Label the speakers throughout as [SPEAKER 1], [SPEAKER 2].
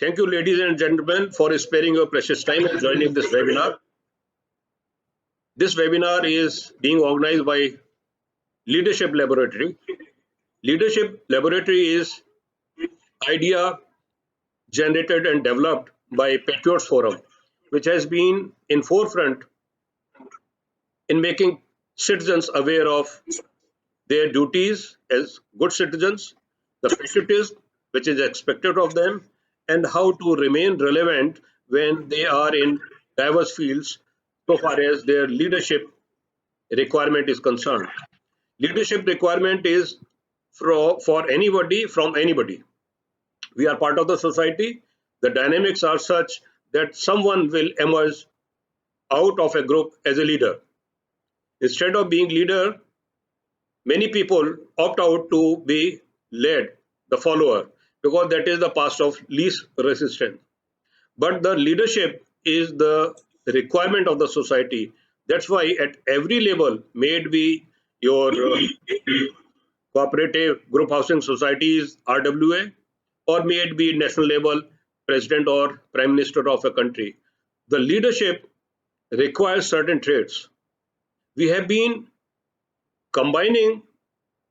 [SPEAKER 1] Thank you, ladies and gentlemen, for sparing your precious time and joining this webinar. This webinar is being organized by Leadership Laboratory. Leadership Laboratory is idea generated and developed by Patriots Forum, which has been in forefront in making citizens aware of their duties as good citizens, the patriotism which is expected of them, and how to remain relevant when they are in diverse fields so far as their leadership requirement is concerned. Leadership requirement is for anybody from anybody. We are part of the society. The dynamics are such that someone will emerge out of a group as a leader. Instead of being leader, many people opt out to be led, the follower, because that is the path of least resistance. But the leadership is the requirement of the society. That's why at every level, may it be your cooperative group housing societies, RWA, or may it be national level, president or prime minister of a country, the leadership requires certain traits. We have been combining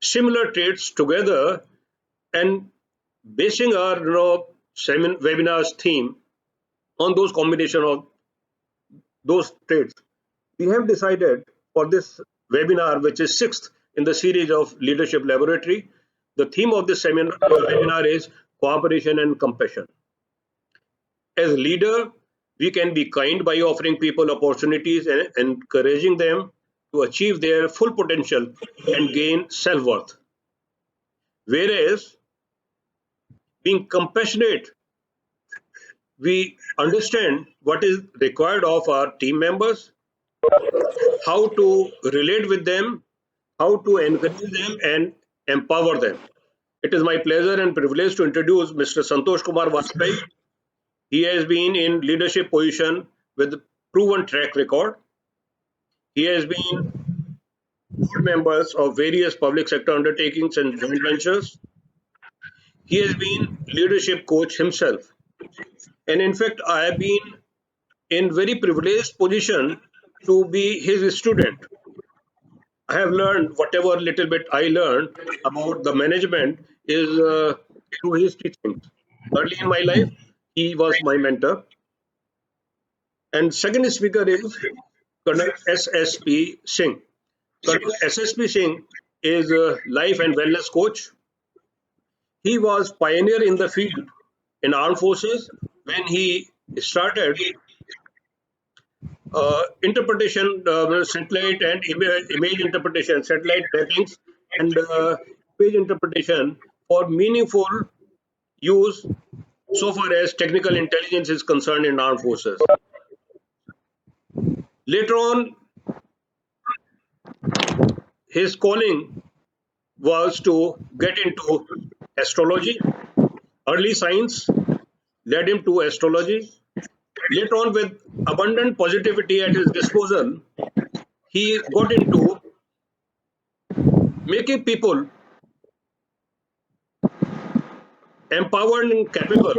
[SPEAKER 1] similar traits together and basing our webinars theme on those combination of those traits. We have decided for this webinar, which is sixth in the series of Leadership Laboratory, the theme of this webinar is cooperation and compassion. As leader, we can be kind by offering people opportunities and encouraging them to achieve their full potential and gain self-worth. Whereas being compassionate, we understand what is required of our team members, how to relate with them, how to encourage them and empower them. It is my pleasure and privilege to introduce Mr. Santosh Kumar Vajpayee. He has been in leadership position with proven track record. He has been board members of various public sector undertakings and joint ventures. He has been leadership coach himself. And in fact, I have been in very privileged position to be his student. I have learned whatever little bit I learned about the management is through his teachings. Early in my life, he was my mentor. And second speaker is Colonel SSP Singh. Colonel SSP Singh is a life and wellness coach. He was pioneer in the field in armed forces when he started interpretation, satellite and image interpretation, satellite mappings and image interpretation for meaningful use so far as technical intelligence is concerned in armed forces. Later on, his calling was to get into astrology. Early science led him to astrology. Later on, with abundant positivity at his disposal, he got into making people empowered and capable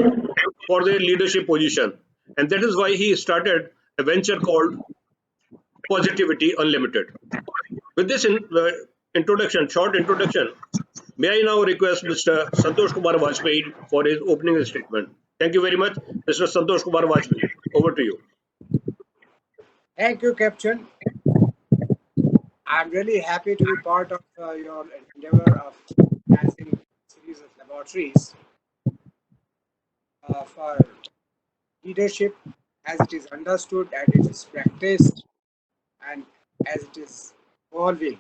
[SPEAKER 1] for their leadership position. And that is why he started a venture called Positivity Unlimited. With this short introduction, may I now request Mr. Santosh Kumar Vajpayee for his opening statement. Thank you very much, Mr. Santosh Kumar Vajpayee. Over to you.
[SPEAKER 2] Thank you, Captain. I'm really happy to be part of your endeavor of organizing a series of laboratories for leadership as it is understood, as it is practiced, and as it is evolving.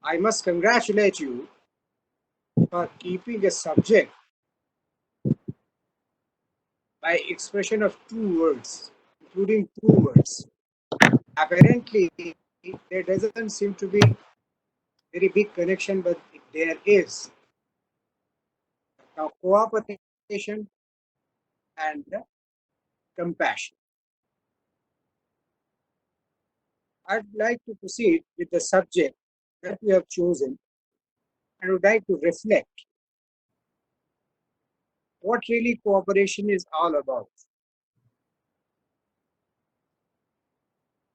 [SPEAKER 2] I must congratulate you for keeping a subject by expression of two words, including two words. Apparently, there doesn't seem to be very big connection, but there is. Now, cooperation and compassion. I'd like to proceed with the subject that we have chosen and would like to reflect what really cooperation is all about.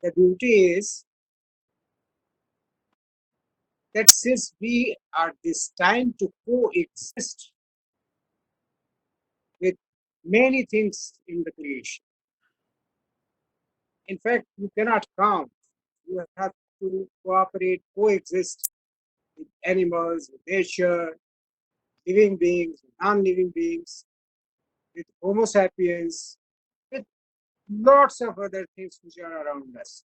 [SPEAKER 2] The beauty is that since we are destined to coexist with many things in the creation, in fact, you cannot count. You have to cooperate, coexist with animals, with nature, living beings, non-living beings, with Homo sapiens, with lots of other things which are around us.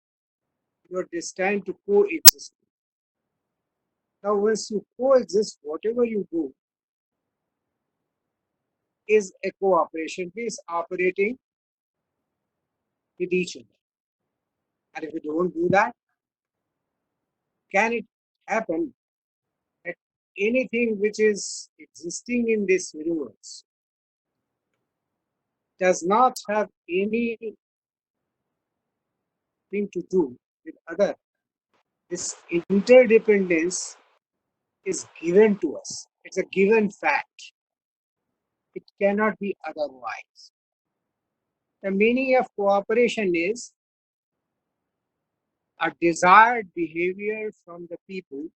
[SPEAKER 2] You are destined to coexist. Now, once you coexist, whatever you do is a cooperation, is operating with each other. And if you don't do that, can it happen that anything which is existing in this universe does not have anything to do with other? This interdependence is given to us. It's a given fact. It cannot be otherwise. The meaning of cooperation is a desired behavior from the people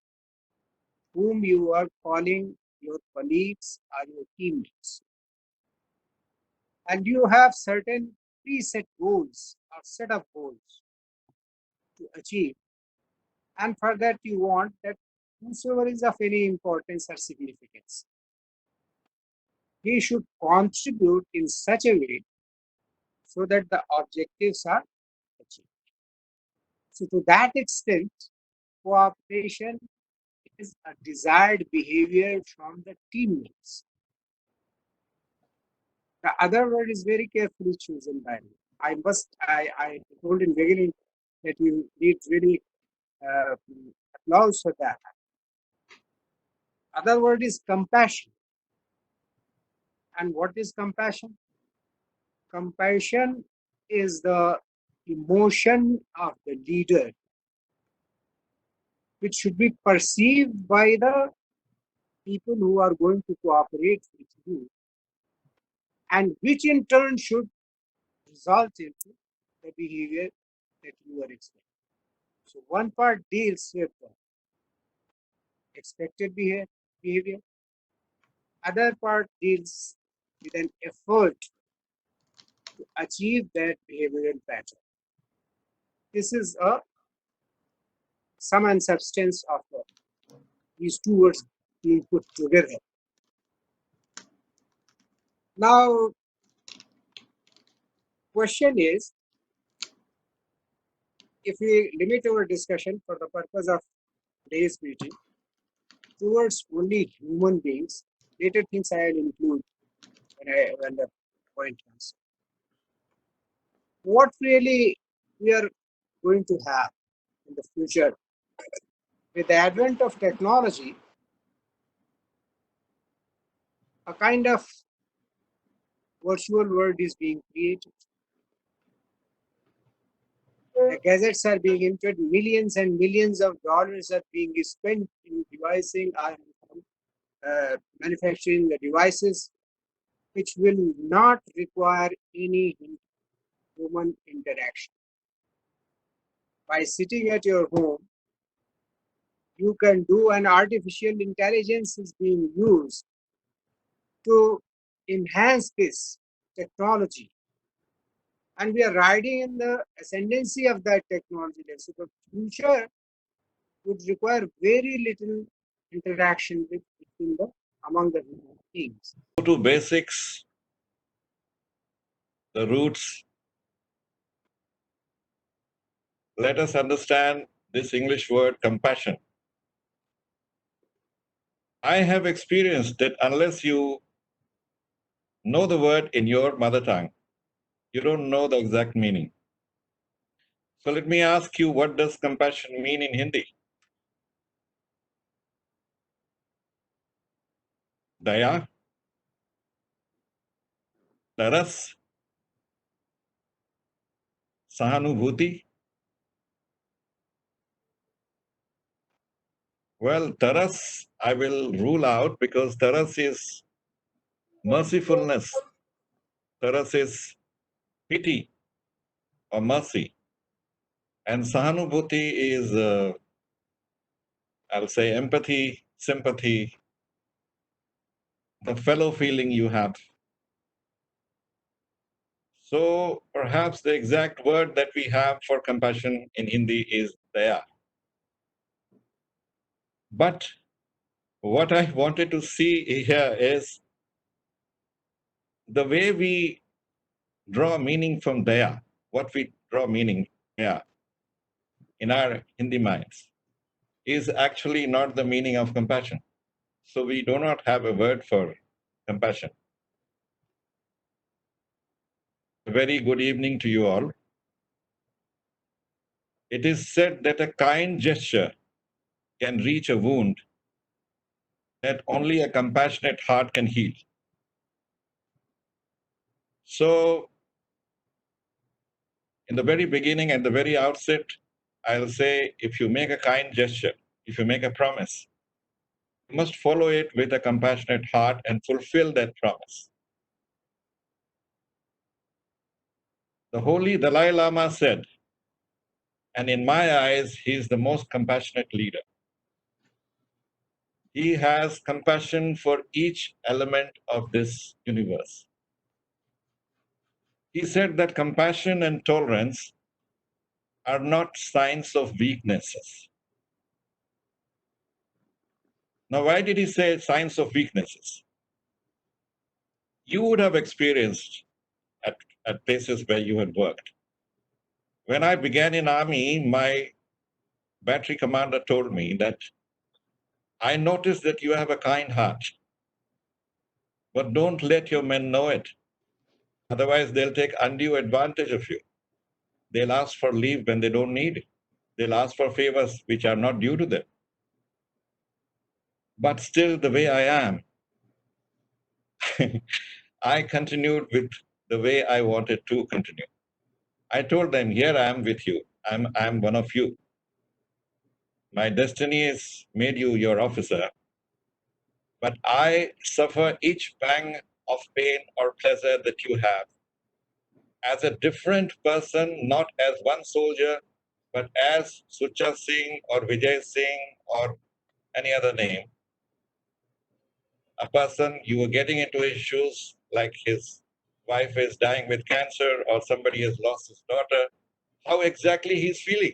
[SPEAKER 2] whom you are calling your colleagues or your teammates. And you have certain preset goals or set of goals to achieve. And for that, you want that whosoever is of any importance or significance, he should contribute in such a way so that the objectives are achieved. So, to that extent, cooperation is a desired behavior from the teammates. The other word is very carefully chosen by me. I told in beginning that you need really uh, applause for that. Other word is compassion. And what is compassion? Compassion is the emotion of the leader, which should be perceived by the people who are going to cooperate with you, and which in turn should result into the behavior that you are expecting. So one part deals with the expected behavior, other part deals with an effort to achieve that behavioral pattern. This is a sum and substance of these two words being put together. Now, question is, if we limit our discussion for the purpose of today's meeting towards only human beings, later things I will include when the point comes. What really we are going to have in the future with the advent of technology, a kind of virtual world is being created. The gadgets are being invented, millions and millions of dollars are being spent in devising or manufacturing the devices which will not require any human interaction. By sitting at your home, you can do, an artificial intelligence is being used to enhance this technology. And we are riding in the ascendancy of that technology. So the future would require very little interaction between among the human beings.
[SPEAKER 3] Go to basics, the roots. Let us understand this English word compassion. I have experienced that unless you know the word in your mother tongue, you don't know the exact meaning. So let me ask you, what does compassion mean in Hindi? Daya? Taras? Sahanubhuti? Well, taras I will rule out because taras is mercifulness. Taras is pity or mercy. And Sahanubhuti is, I'll say, empathy, sympathy, the fellow feeling you have. So perhaps the exact word that we have for compassion in Hindi is daya. But what I wanted to see here is the way we draw meaning from daya, what we draw meaning daya in our Hindi minds is actually not the meaning of compassion. So we do not have a word for compassion. A very good evening to you all. It is said that a kind gesture can reach a wound that only a compassionate heart can heal. So, in the very beginning, at the very outset, I'll say if you make a kind gesture, if you make a promise, you must follow it with a compassionate heart and fulfill that promise. The holy Dalai Lama said, and in my eyes, he is the most compassionate leader. He has compassion for each element of this universe. He said that compassion and tolerance are not signs of weaknesses. Now, why did he say signs of weaknesses? You would have experienced at places where you had worked. When I began in army, my battery commander told me that I noticed that you have a kind heart, but don't let your men know it. Otherwise, they'll take undue advantage of you. They'll ask for leave when they don't need it. They'll ask for favors which are not due to them. But still, the way I am, I continued with the way I wanted to continue. I told them, here I am with you. I'm one of you. My destiny has made you your officer, but I suffer each pang of pain or pleasure that you have as a different person, not as one soldier, but as Sucha Singh or Vijay Singh or any other name. A person, you were getting into his shoes like his wife is dying with cancer or somebody has lost his daughter, how exactly he's feeling.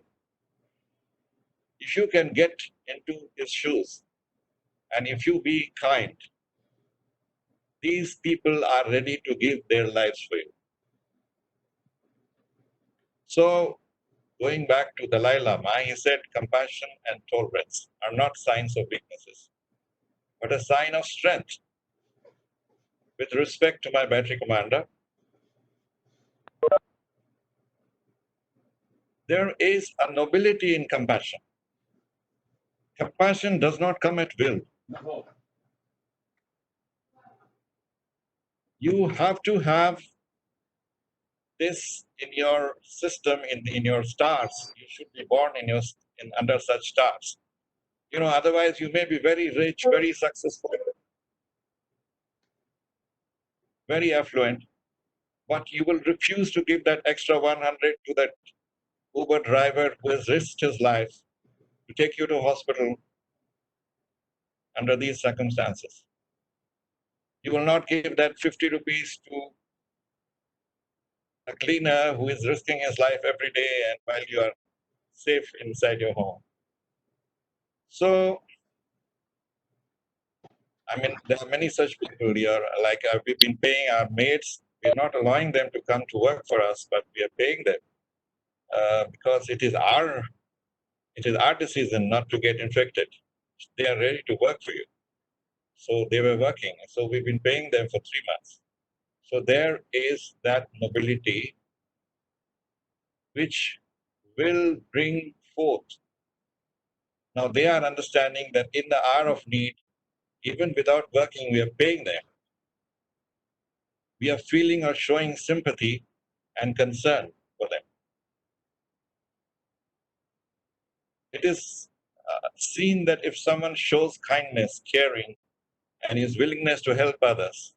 [SPEAKER 3] If you can get into his shoes and if you be kind, these people are ready to give their lives for you. So, going back to Dalai Lama, he said compassion and tolerance are not signs of weaknesses, but a sign of strength. With respect to my battery commander, there is a nobility in compassion. Compassion does not come at will. You have to have this in your system, in your stars. You should be born under such stars. Otherwise you may be very rich, very successful, very affluent, but you will refuse to give that extra 100 to that Uber driver who has risked his life to take you to hospital under these circumstances. You will not give that 50 rupees to a cleaner who is risking his life every day and while you are safe inside your home. So, there are many such people here. Like we've been paying our maids. We're not allowing them to come to work for us, but we are paying them because it is our decision not to get infected. They are ready to work for you. So they were working. So we've been paying them for 3 months. So there is that mobility which will bring forth. Now they are understanding that in the hour of need, even without working, we are paying them. We are feeling or showing sympathy and concern for them. It is seen that if someone shows kindness, caring, and his willingness to help others,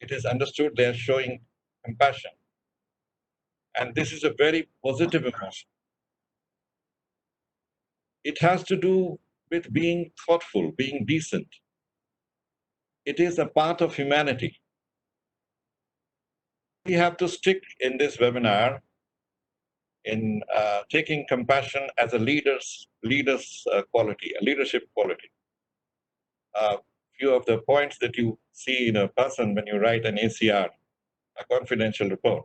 [SPEAKER 3] it is understood they are showing compassion. And this is a very positive emotion. It has to do with being thoughtful, being decent. It is a part of humanity. We have to stick in this webinar in taking compassion as a leader's quality, a leadership quality. Few of the points that you see in a person when you write an ACR, a confidential report.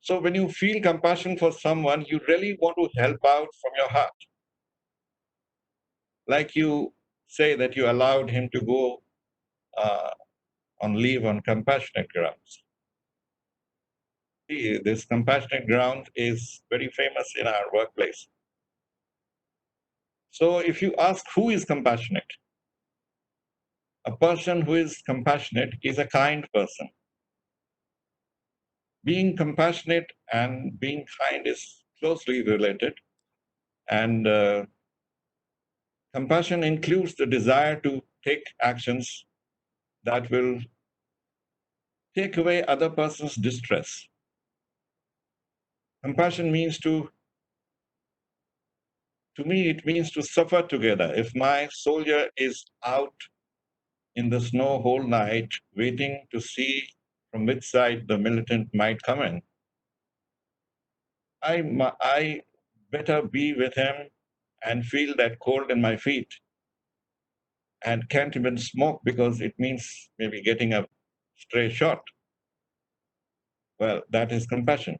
[SPEAKER 3] So when you feel compassion for someone, you really want to help out from your heart. Like you say that you allowed him to go on leave on compassionate grounds. See, this compassionate ground is very famous in our workplace. So if you ask who is compassionate, a person who is compassionate is a kind person. Being compassionate and being kind is closely related. And compassion includes the desire to take actions that will take away other person's distress. Compassion means to me, it means to suffer together. If my soldier is out in the snow whole night, waiting to see from which side the militant might come in, I better be with him and feel that cold in my feet and can't even smoke because it means maybe getting a stray shot. Well, that is compassion.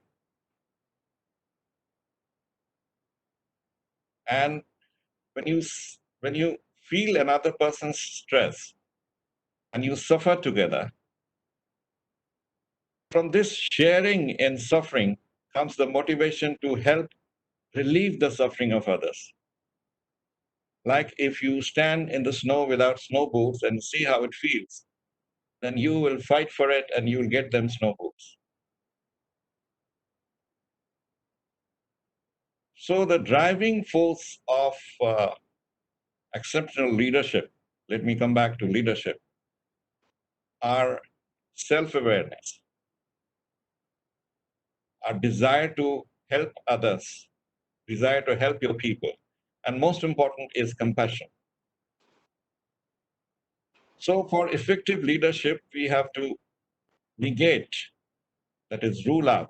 [SPEAKER 3] And when you feel another person's stress and you suffer together, from this sharing in suffering comes the motivation to help relieve the suffering of others. Like if you stand in the snow without snow boots and see how it feels, then you will fight for it and you will get them snow boots. So the driving force of exceptional leadership, let me come back to leadership, are self-awareness, our desire to help others, desire to help your people, and most important is compassion. So for effective leadership, we have to negate, that is, rule out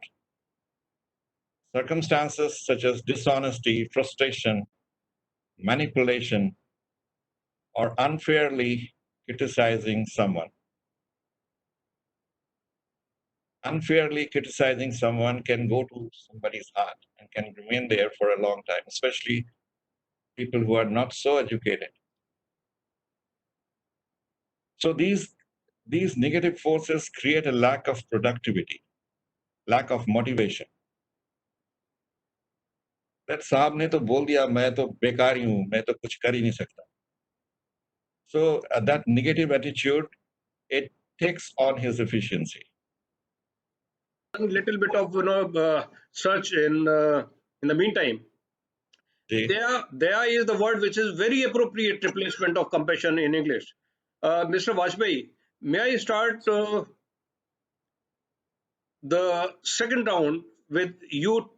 [SPEAKER 3] circumstances such as dishonesty, frustration, manipulation, or unfairly criticizing someone. Unfairly criticizing someone can go to somebody's heart and can remain there for a long time, especially people who are not so educated. So these negative forces create a lack of productivity, lack of motivation. That साहब ने तो बोल दिया मैं तो बेकार ही हूं, मैं तो कुछ कर ही नहीं सकता. So that negative attitude, it takes on his efficiency.
[SPEAKER 1] A little bit of search in the meantime. There is the word which is very appropriate replacement of compassion in English. Mr. Vajpayee, may I start the second round with you,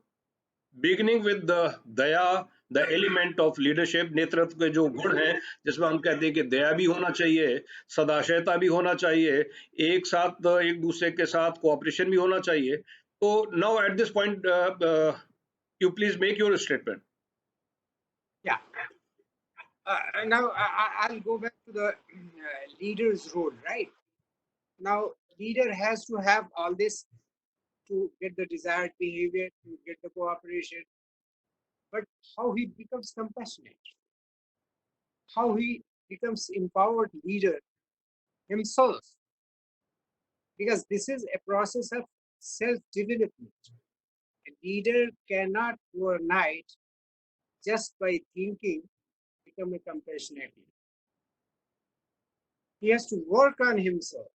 [SPEAKER 1] beginning with the Daya, the element of leadership, नेतृत्व के जो गुण हैं जिसमें हम कहते हैं कि दया भी होना चाहिए, सदाशयता भी होना चाहिए, एक साथ एक दूसरे के साथ कोऑपरेशन भी होना चाहिए. तो now at this point you please make your statement.
[SPEAKER 2] Yeah. Now I'll go back to the leader's role, right? Now, leader has to have all this to get the desired behavior, to get the cooperation. But how he becomes compassionate, how he becomes empowered leader himself, because this is a process of self-development. A leader cannot overnight, just by thinking, become a compassionate leader. He has to work on himself.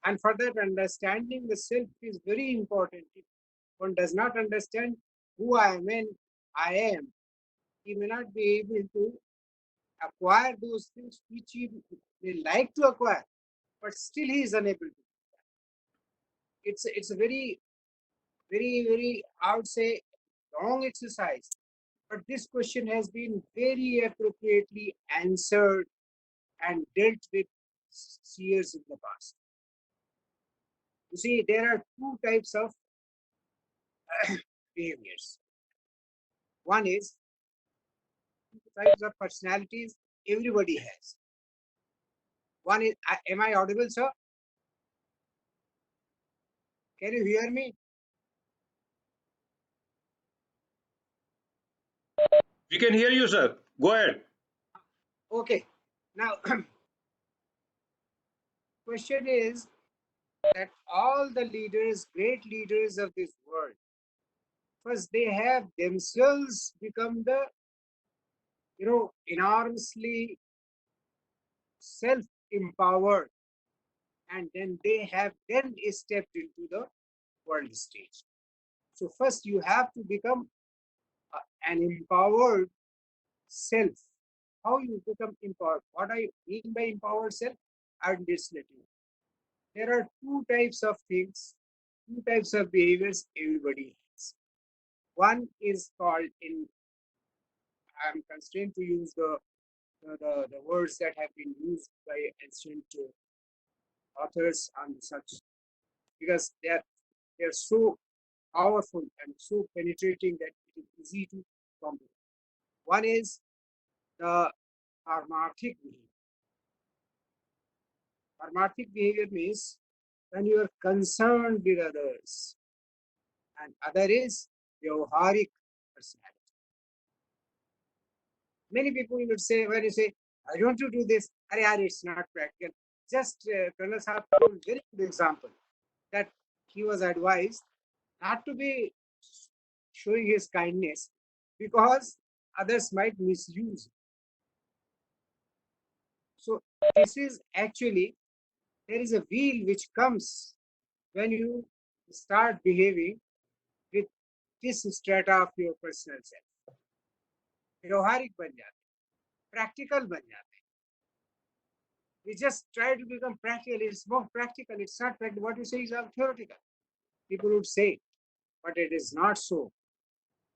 [SPEAKER 2] And for that, understanding the self is very important. If one does not understand who I am, he may not be able to acquire those things which he may like to acquire, but still he is unable to. It's a very, I would say, long exercise. But this question has been very appropriately answered and dealt with years in the past. You see, there are two types of behaviors. One is types of personalities everybody has. One is, am I audible, sir? Can you hear me?
[SPEAKER 1] We can hear you, sir. Go ahead.
[SPEAKER 2] Okay. Now, question is that all the leaders, great leaders of this world, first they have themselves become the, enormously self-empowered, and then they have then stepped into the world stage. So first you have to become an empowered self. How you become empowered? What I mean by empowered self? And this letting. There are two types of things, two types of behaviors everybody has. One is called in, I'm constrained to use the words that have been used by ancient authors and such, because they're so powerful and so penetrating that it is easy to comprehend. One is the Parmarthic behavior. Parmarthic behavior means when you are concerned with others, and other is Vyavaharic personality. Many people would say, when you say, I want to do this, it's not practical. Just Colonel Saab told very good example that he was advised not to be showing his kindness because others might misuse. So this is actually, there is a wheel which comes when you start behaving with this strata of your personal self. व्यवहारिक बन जाते, practical बन जाते. We just try to become practical. It's more practical. It's not practical. What you say is all theoretical. People would say, but it is not so.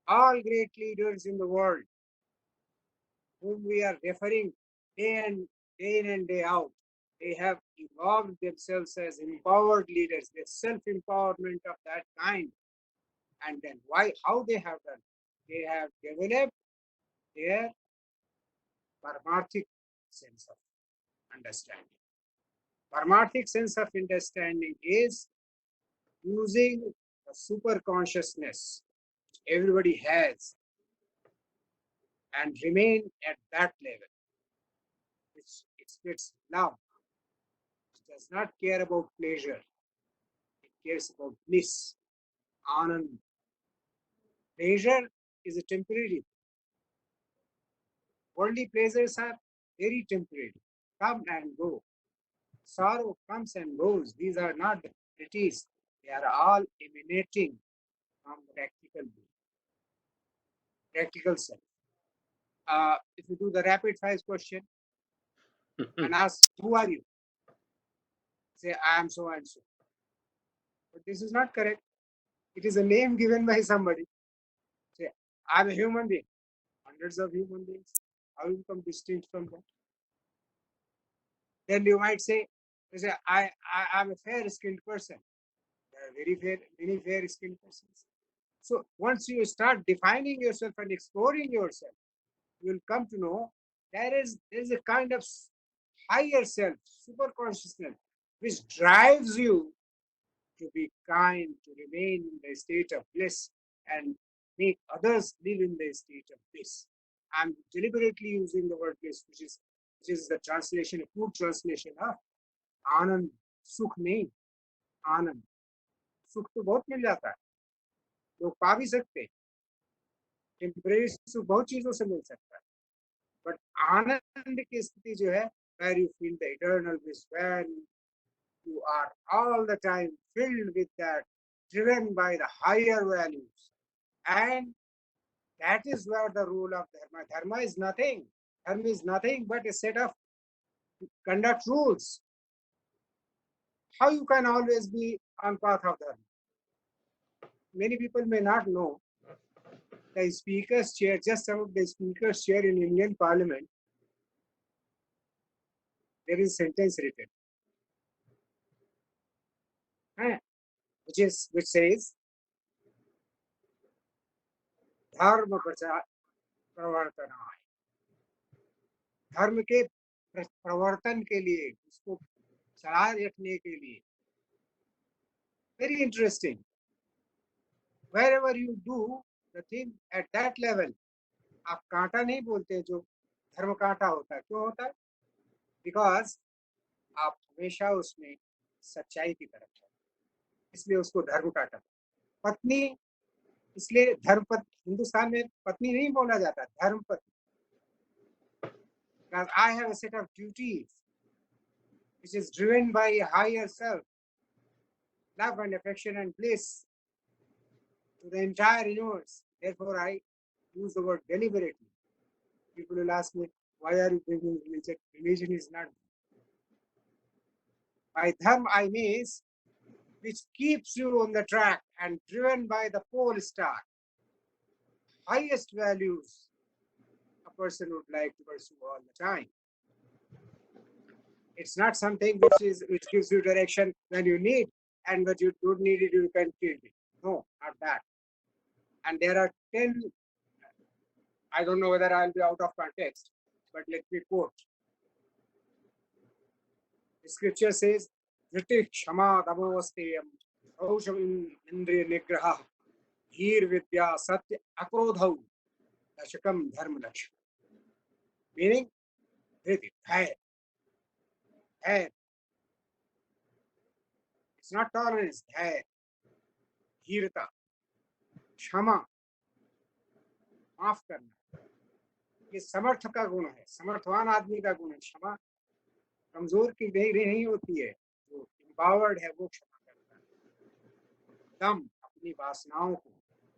[SPEAKER 2] All great leaders in the world, whom we are referring day in and day out, they have evolved themselves as empowered leaders. The self-empowerment of that kind. And then why? How they have done? They have developed their Parmarthic sense of understanding. Parmarthic sense of understanding is using the super consciousness everybody has and remain at that level, which express love. It does not care about pleasure. It cares about bliss, anand. Pleasure is a temporary. Worldly pleasures are very temporary, come and go. Sorrow comes and goes. These are not entities. They are all emanating from the practical self. If you do the rapid fire question and ask, who are you? Say, I am so and so. But this is not correct. It is a name given by somebody. Say, I am a human being. Hundreds of human beings. How you become distinct from that? Then you might say, I am a fair skilled person. There are many fair skilled persons. So once you start defining yourself and exploring yourself, you will come to know there is a kind of higher self, super consciousness, which drives you to be kind, to remain in the state of bliss, and make others live in the state of bliss. I'm deliberately using the word bliss, which is the translation, a good translation of आनंद. सुख नहीं, आनंद. सुख तो बहुत मिल जाता है, लोग पा भी सकते हैं. टेम्परेरी सुख बहुत चीजों से मिल सकता है, बट आनंद की स्थिति जो है, where you feel the eternal bliss, where you are all the time filled with that, driven by the higher values. And that is where the role of dharma. Dharma is nothing. Dharma is nothing but a set of conduct rules. How you can always be on path of dharma? Many people may not know the speaker's chair, just about the speaker's chair in Indian Parliament, there is a sentence written, which says, Dharma pravartanaय, धर्म के प्रवर्तन के लिए, उसको चलाए रखने के लिए. Very interesting. Wherever you do the thing at that level, आप कांटा नहीं बोलते जो धर्म कांटा होता है. क्यों होता है? Because आप हमेशा उसमें सच्चाई की तरफ है, इसलिए उसको धर्म कांटा. पत्नी, इसलिए धर्मपत्नी, हिंदुस्तान में पत्नी नहीं बोला जाता, धर्मपत्नी. Because I have a set of duties which is driven by a higher self, love and affection and bliss to the entire universe. Therefore, I use the word deliberately. People will ask me, why are you bringing religion? Religion is not. By dharma, I mean which keeps you on the track and driven by the pole star. Highest values a person would like to pursue all the time. It's not something which gives you direction when you need, and when you don't need it, you can kill it. No, not that. And there are 10, I don't know whether I'll be out of context, but let me quote. The scripture says, Vriti Kshama Damosteyam, Ausham Indriya Nigraha, Dhir Vidya Satya Akrodhau, Dashakam Dharma Lakshya. Meaning, Vriti, Dhair. It's not tolerance, Dhair. Dhirata, Kshama, माफ करना. ये समर्थ का गुण है, समर्थवान आदमी का गुण है. क्षमा कमजोर की नहीं होती है, जो एम्पावर्ड है वो क्षमा करता है. दम, अपनी वासनाओं को,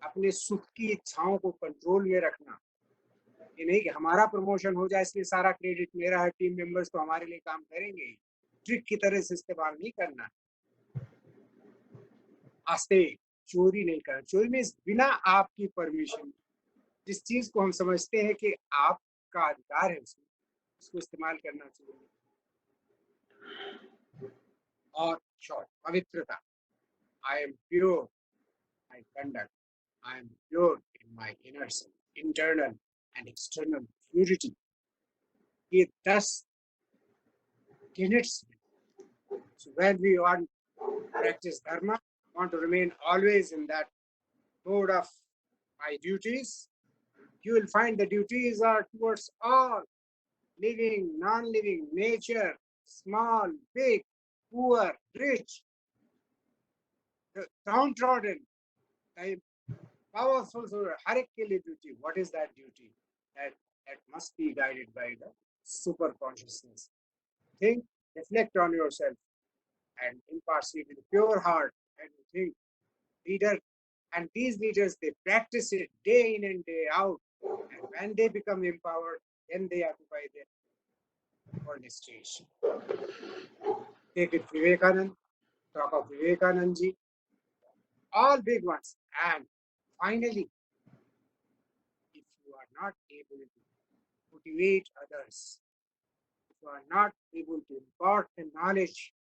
[SPEAKER 2] अपने सुख की इच्छाओं को कंट्रोल में रखना. ये नहीं कि हमारा प्रमोशन हो जाए इसलिए सारा क्रेडिट मेरा है, टीम मेंबर्स तो हमारे लिए काम करेंगे ही. ट्रिक की तरह से इस्तेमाल नहीं करना. आस्ते, चोरी नहीं करना. चोरी में बिना आपकी परमिशन, जिस चीज को हम समझते हैं कि आपका अधिकार है उसको इस्तेमाल करना चाहिए. और शॉर्ट, पवित्रता. I am pure my conduct. I am pure in my inner self, internal and external purity. ये 10 tenets. So when we want to practice dharma, want to remain always in that mode of my duties, you will find the duties are towards all, living, non-living, nature, small, big, poor, rich, the downtrodden, the powerful, har ek ke liye duty. What is that duty? That must be guided by the super consciousness. Think, reflect on yourself, and impartially with a pure heart, and think, leader. And these leaders, they practice it day in and day out. And when they become empowered, then they occupy their world stage. Take it Vivekanand, talk of Vivekanand ji, all big ones. And finally, if you are not able to motivate others, if you are not able to impart the knowledge,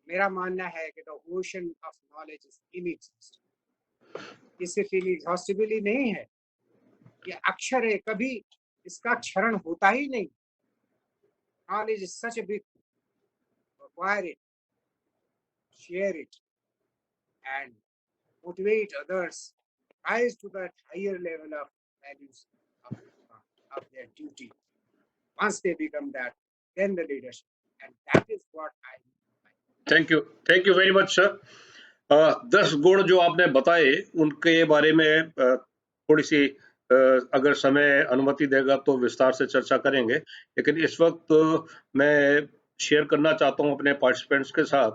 [SPEAKER 2] मेरा मानना है कि the ocean of knowledge is inexhaustible. ये सिर्फ inexhaustible ही नहीं है, ये अक्षर है, कभी इसका क्षरण होता ही नहीं. Knowledge is such a big thing. Acquire it, share it, and motivate others, rise to that higher level of values of their duty. Once they become that, then the leadership. And that is what I mean.
[SPEAKER 1] Thank you very much sir. 10 गुण जो आपने बताए उनके बारे में थोड़ी सी अगर समय अनुमति देगा तो विस्तार से चर्चा करेंगे, लेकिन इस वक्त मैं शेयर करना चाहता हूं अपने पार्टिसिपेंट्स के साथ.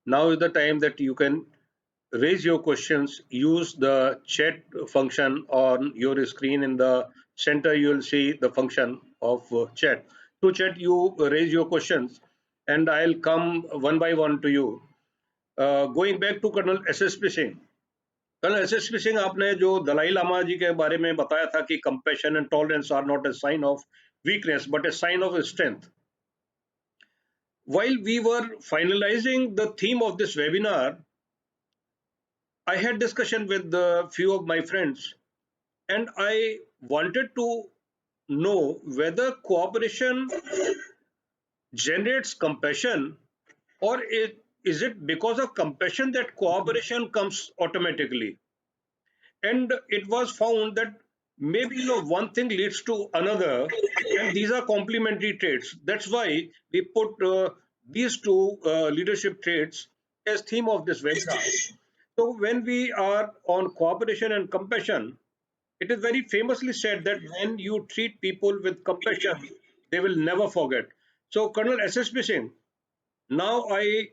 [SPEAKER 1] Now is the time that you can raise your questions. Use the chat function on your screen in the center, you will see the function of chat. Through chat, you raise your questions, and I'll come one by one to you. Going back to Colonel S.S.P. Singh. Colonel S.S.P. Singh, आपने जो दलाई लामा जी के बारे में बताया था कि compassion and tolerance are not a sign of weakness but a sign of strength. While we were finalizing the theme of this webinar, I had discussion with a few of my friends, and I wanted to know whether cooperation generates compassion, or is it because of compassion that cooperation comes automatically. And it was found that maybe one thing leads to another, and these are complementary traits. That's why we put these two leadership traits as theme of this webinar. So when we are on cooperation and compassion, it is very famously said that when you treat people with compassion, they will never forget. So Colonel S.S.P. Singh, now I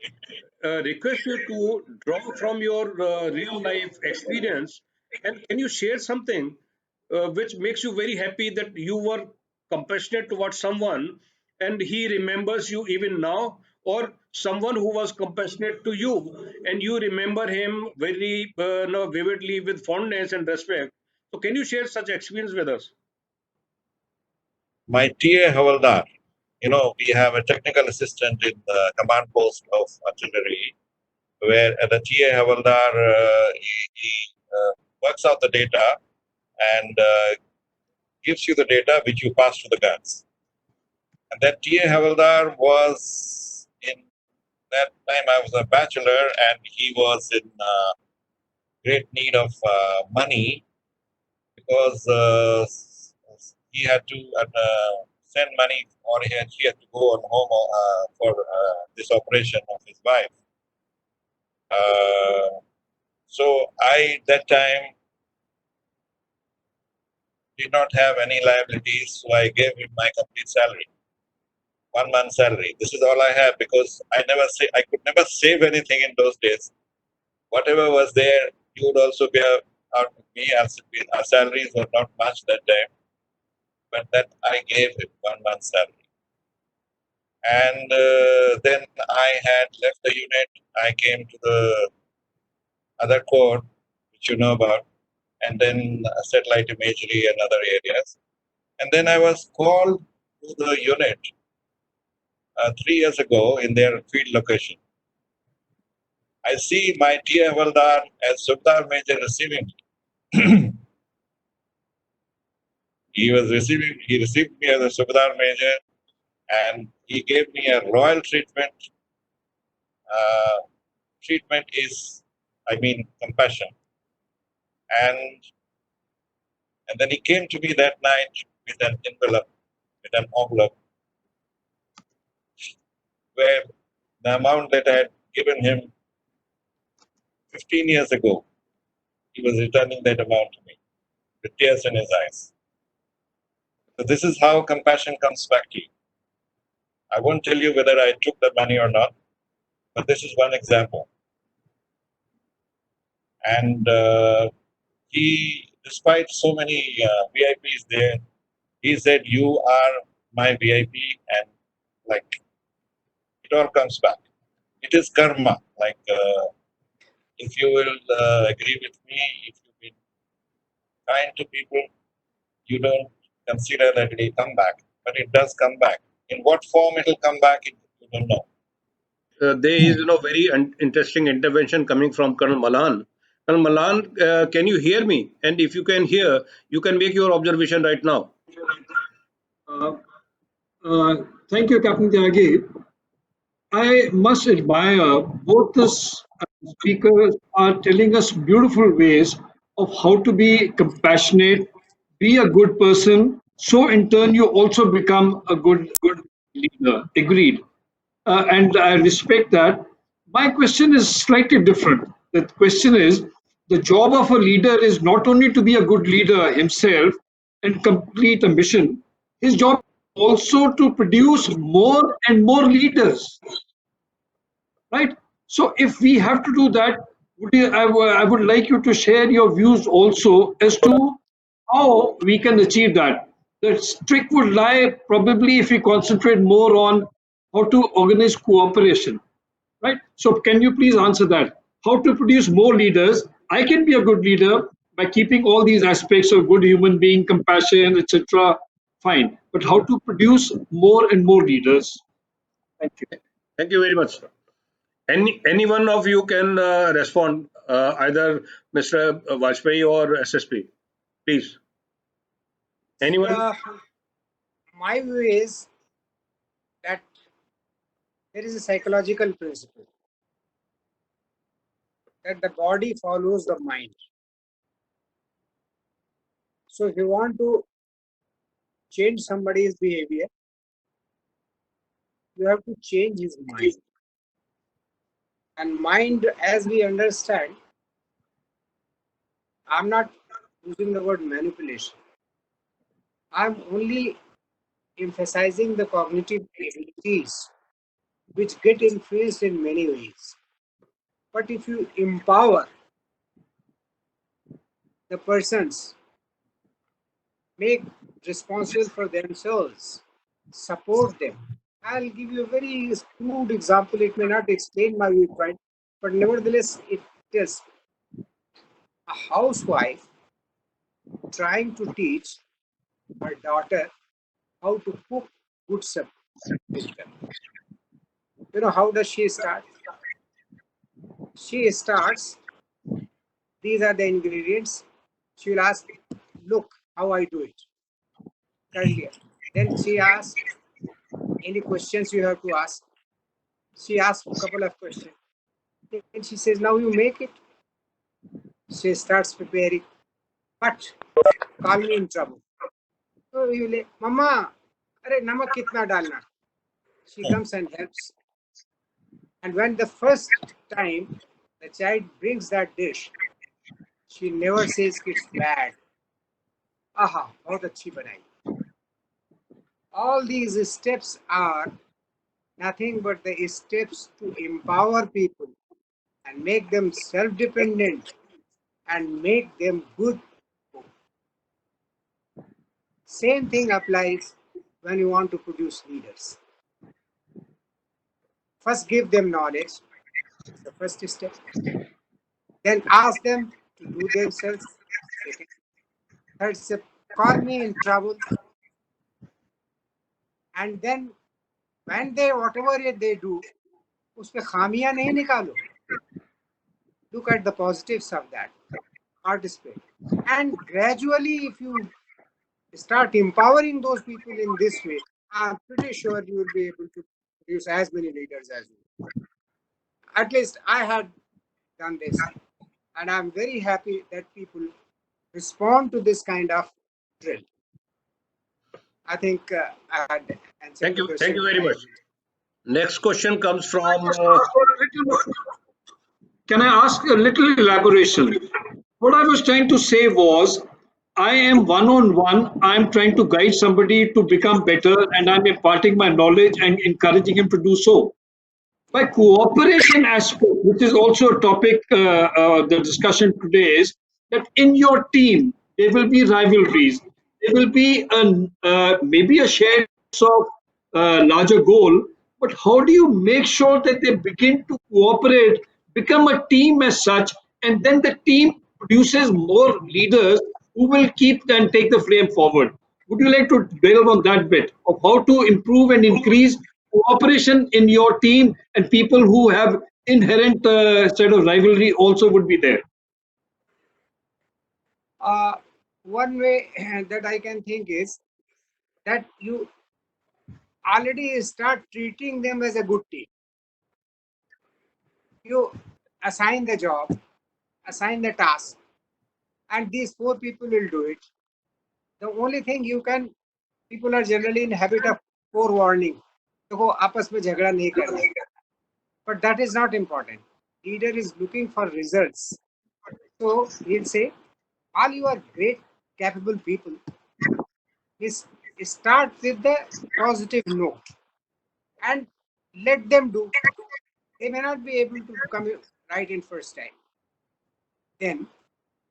[SPEAKER 1] request you to draw from your real life experience, and can you share something which makes you very happy that you were compassionate towards someone and he remembers you even now, or someone who was compassionate to you and you remember him very vividly with fondness and respect. So can you share such experience with us?
[SPEAKER 3] My TA Havaldar, we have a technical assistant in the command post of artillery, where the TA Havaldar, he works out the data and gives you the data which you pass to the guns. And that TA Havaldar was, in that time I was a bachelor, and he was in great need of money, because he had to send money, or she had to go on home for this operation of his wife. So I, that time, did not have any liabilities, so I gave him my complete salary, 1 month salary. This is all I have, because I could never save anything in those days. Whatever was there, he would also be out with me. Our salaries were not much that time, but that I gave him 1 month salary. And then I had left the unit. I came to the other corps, which you know about, and then satellite imagery and other areas. And then I was called to the unit 3 years ago in their field location. I see my TA Havaldar as Subdar Major receiving me. He received me as a Subdar Major, and he gave me a royal treatment. Treatment is, compassion. And then he came to me that night with an envelope, where the amount that I had given him 15 years ago, he was returning that amount to me with tears in his eyes. So this is how compassion comes back to you. I won't tell you whether I took the money or not, but this is one example. And he, despite so many VIPs there, he said, "You are my VIP," and it all comes back. It is karma. If you will agree with me, if you've been kind to people, you don't consider that it will come back, but it does come back. In what form it will come back, you don't know.
[SPEAKER 1] There is very interesting intervention coming from Colonel Malan. Colonel Malan, can you hear me? And if you can hear, you can make your observation right now.
[SPEAKER 4] Thank you, Captain Tyagi. I must admire both the speakers are telling us beautiful ways of how to be compassionate, be a good person. So in turn, you also become a good leader. Agreed. And I respect that. My question is slightly different. The question is, the job of a leader is not only to be a good leader himself and complete a mission, his job is also to produce more and more leaders. Right? So if we have to do that, I would like you to share your views also as to how we can achieve that. the trick would lie probably if we concentrate more on how to organize cooperation, right? So can you please answer that? How to produce more leaders? I can be a good leader by keeping all these aspects of good human being, compassion, etc. Fine, but how to produce more and more leaders? Thank you.
[SPEAKER 1] Thank you very much, sir. Any one of you can respond, either Mr. Vajpayee or SSP, please. Anyone?
[SPEAKER 2] My view is that there is a psychological principle that the body follows the mind. So if you want to change somebody's behavior, you have to change his mind. And mind, as we understand, I'm not using the word manipulation. I'm only emphasizing the cognitive abilities which get influenced in many ways. But if you empower the persons, make responsible for themselves, support them. I'll give you a very crude example. It may not explain my viewpoint, but nevertheless, it is a housewife trying to teach her daughter how to cook good soup. You know, how does she start? She starts, these are the ingredients. She will ask, look how I do it. Earlier. Then she asks, any questions you have to ask? She asks a couple of questions. And she says, now you make it. She starts preparing. But call me in trouble. So you say, Mama, are namak kitna dalna? She comes and helps. And when the first time the child brings that dish, she never says it's bad. Aha, bahut achhi banai. All these steps are nothing but the steps to empower people and make them self-dependent and make them good. Same thing applies when you want to produce leaders. First, give them knowledge. It's the first step. Then ask them to do themselves. Second. Third step, call me in trouble. And then when they, whatever they do, उसपे खामियां नहीं निकालो. Look at the positives of that. Participate. And gradually, if you start empowering those people in this way, I'm pretty sure you will be able to produce as many leaders as you. At least I had done this. And I'm very happy that people respond to this kind of drill. I think I had answered
[SPEAKER 1] Thank
[SPEAKER 2] the
[SPEAKER 1] you.
[SPEAKER 2] question.
[SPEAKER 1] Thank you very much. Next question comes from.
[SPEAKER 4] Can I ask a little elaboration? What I was trying to say was, I am one on one, I'm trying to guide somebody to become better, and I'm imparting my knowledge and encouraging him to do so. By cooperation aspect, which is also a topic, the discussion today is that in your team, there will be rivalries. There will be maybe a shared of larger goal, but how do you make sure that they begin to cooperate, become a team as such, and then the team produces more leaders who will keep and take the flame forward? Would you like to delve on that bit of how to improve and increase cooperation in your team, and people who have inherent sort of rivalry also would be there?
[SPEAKER 2] One way that I can think is that you already start treating them as a good team. You assign the job, assign the task, and these 4 people will do it. The only thing you can, people are generally in habit of forewarning. देखो आपस में झगड़ा नहीं करना. But that is not important. Leader is looking for results. So he'll say, all you are great, capable people, is start with the positive note and let them do. They may not be able to come right in first time. Then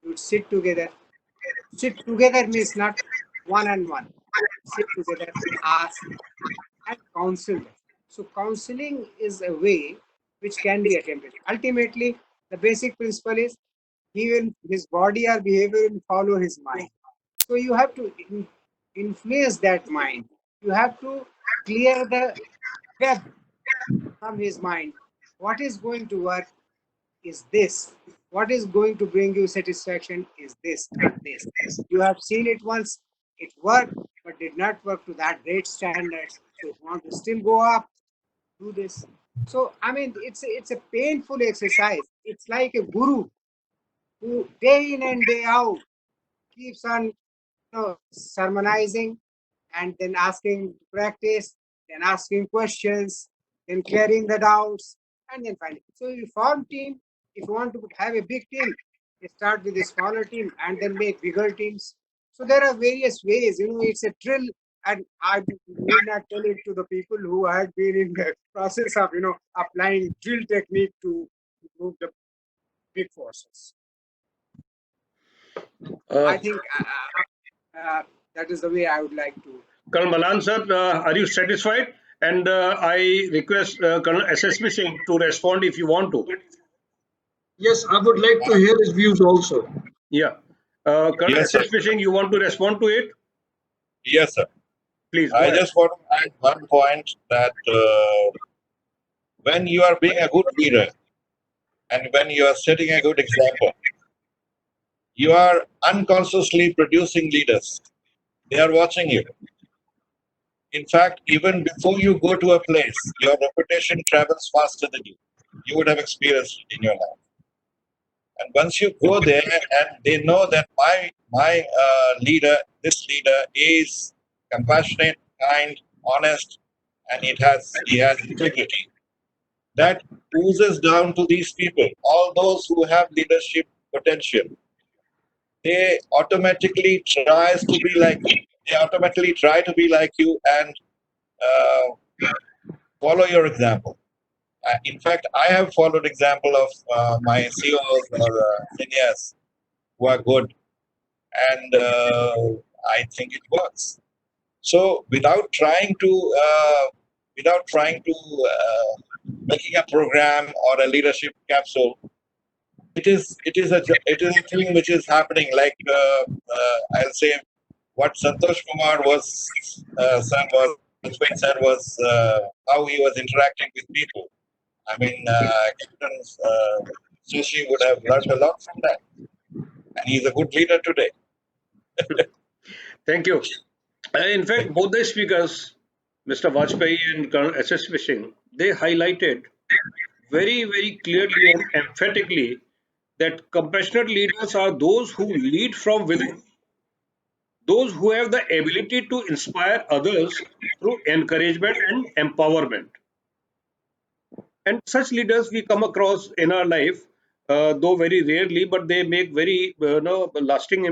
[SPEAKER 2] you would sit together. Sit together means not one on one. sit together, ask, and counsel them. So counseling is a way which can be attempted. Ultimately, the basic principle is his body or behavior will follow his mind. So you have to influence that mind. You have to clear the web from his mind. What is going to work is this. What is going to bring you satisfaction is this and this. You have seen it once, it worked, but did not work to that great standards. So if you want to still go up, do this. So I mean, it's a painful exercise. It's like a guru who day in and day out keeps on sermonizing and then asking to practice, then asking questions, then clearing the doubts, and then finally. So you form team. If you want to have a big team, you start with a smaller team and then make bigger teams. So there are various ways. It's a drill, and I need not tell it to the people who had been in the process of applying drill technique to move the big forces. I think that is the way I would like to.
[SPEAKER 1] Colonel Malan sir, are you satisfied? And I request Colonel SSB Singh to respond if you want to.
[SPEAKER 4] Yes, I would like to hear his views also.
[SPEAKER 1] Yeah. Colonel
[SPEAKER 3] Yes, sir.
[SPEAKER 1] SSB Singh, you want to respond to it?
[SPEAKER 3] Yes, sir.
[SPEAKER 1] Please go
[SPEAKER 3] I
[SPEAKER 1] ahead.
[SPEAKER 3] just want to add one point that when you are being a good leader and when you are setting a good example, you are unconsciously producing leaders. They are watching you. In fact, even before you go to a place, your reputation travels faster than you. You would have experienced it in your life. And once you go there and they know that my leader, this leader is compassionate, kind, honest, and he has integrity. That oozes down to these people, all those who have leadership potential. They automatically tries to be like you. They automatically try to be like you and follow your example. In fact, I have followed example of my CEOs or seniors who are good, and I think it works. So without trying to making a program or a leadership capsule, it is a thing which is happening. Like I'll say, what Santosh Kumar son was Vajpayee sir was how he was interacting with people. I mean, Captain Sushi would have learned a lot from that, and he's a good leader today.
[SPEAKER 1] Thank you. In fact, both the speakers, Mr. Vajpayee and Colonel SSB Singh, they highlighted very, very clearly and emphatically that compassionate leaders are those who lead from within, those who have the ability to inspire others through encouragement and empowerment. And such leaders we come across in our life, though very rarely, but they make very lasting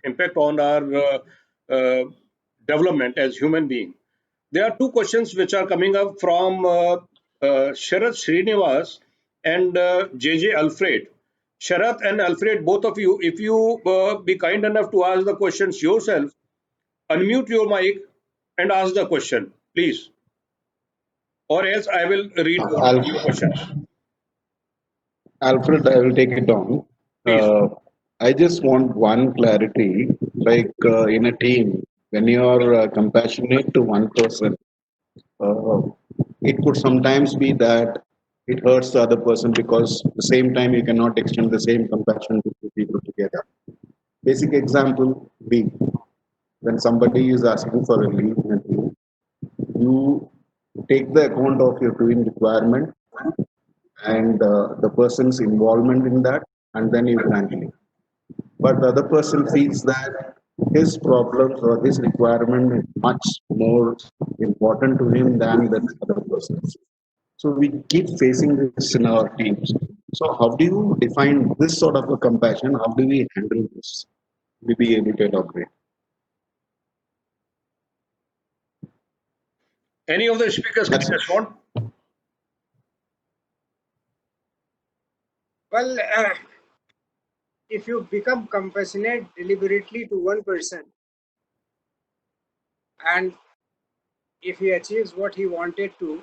[SPEAKER 1] impact on our development as human being. There are two questions which are coming up from Sharath Srinivas and JJ Alfred. Sharath and Alfred, both of you, if you be kind enough to ask the questions yourself, unmute your mic and ask the question, please. Or else I will read your questions.
[SPEAKER 5] Alfred, I will take it on.
[SPEAKER 1] Please.
[SPEAKER 5] I just want one clarity. Like in a team, when you are compassionate to one person, uh, it could sometimes be that it hurts the other person because at the same time you cannot extend the same compassion to two people together. Basic example be when somebody is asking for a leave in a team, you take the account of your doing requirement and the person's involvement in that, and then you grant leave. But the other person feels that his problems or his requirement is much more important to him than the other person's. So we keep facing this in our teams. So how do you define this sort of a compassion? How do we handle this? We be able to elaborate.
[SPEAKER 1] Any of the speakers can
[SPEAKER 5] That's it.
[SPEAKER 1] respond?
[SPEAKER 2] Well, if you become compassionate deliberately to one person, and if he achieves what he wanted to,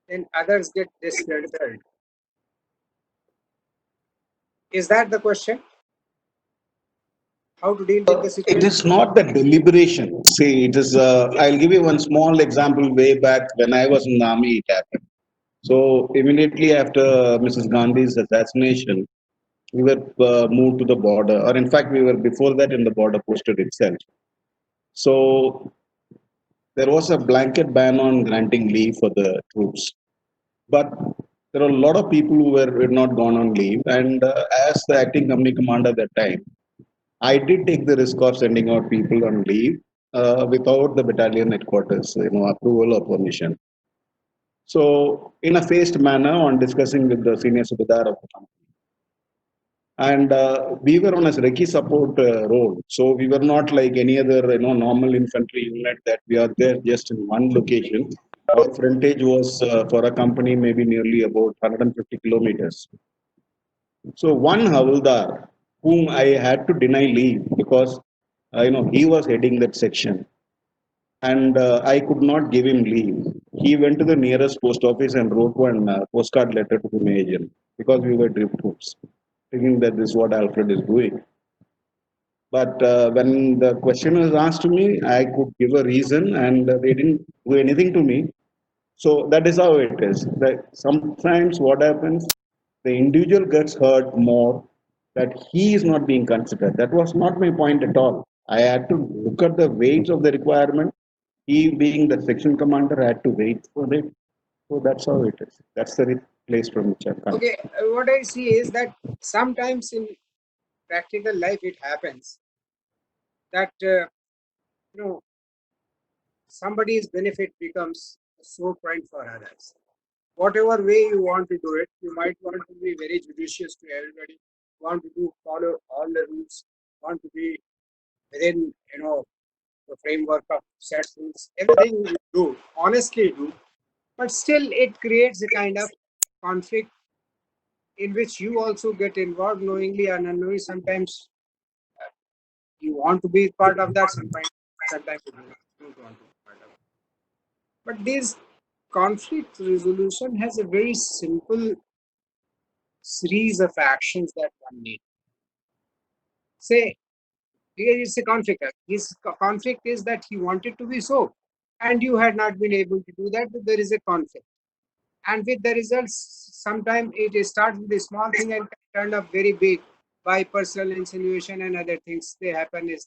[SPEAKER 2] then others get discredited. Is that the question? How to deal with the
[SPEAKER 5] It
[SPEAKER 2] situation?
[SPEAKER 5] is not the deliberation. See, it is. I'll give you one small example. Way back when I was in the army, it happened. So immediately after Mrs. Gandhi's assassination, we were moved to the border, or in fact, we were before that in the border posted itself. So there was a blanket ban on granting leave for the troops, but there are a lot of people who were not gone on leave, and as the acting company commander at that time, I did take the risk of sending out people on leave without the battalion headquarters, approval or permission. So, in a phased manner, on discussing with the senior subedar of the company, and we were on a recce support role. So we were not like any other, normal infantry unit that we are there just in one location. Our frontage was for a company maybe nearly about 150 kilometers. So one Havildar, whom I had to deny leave because he was heading that section, and I could not give him leave. He went to the nearest post office and wrote one postcard letter to the major because we were drift troops, thinking that this is what Alfred is doing. But when the question was asked to me, I could give a reason, and they didn't do anything to me. So that is how it is. That sometimes what happens, the individual gets hurt more that he is not being considered. That was not my point at all. I had to look at the weights of the requirement. He being the section commander had to wait for it. So that's how it is. That's the place from which I've come.
[SPEAKER 2] Okay, what I see is that sometimes in practical life it happens that somebody's benefit becomes a sore point for others. Whatever way you want to do it, you might want to be very judicious to everybody, want to follow all the rules, want to be within the framework of set rules. Everything you do, honestly do, but still it creates a kind of conflict in which you also get involved knowingly and unknowingly. Sometimes you want to be part of that, sometimes you don't want to be part of it. But this conflict resolution has a very simple series of actions that one needs. Say, here it's a conflict. His conflict is that he wanted to be so, and you had not been able to do that, but there is a conflict. And with the results, sometimes it starts with a small thing and turn up very big by personal insinuation and other things. They happen. This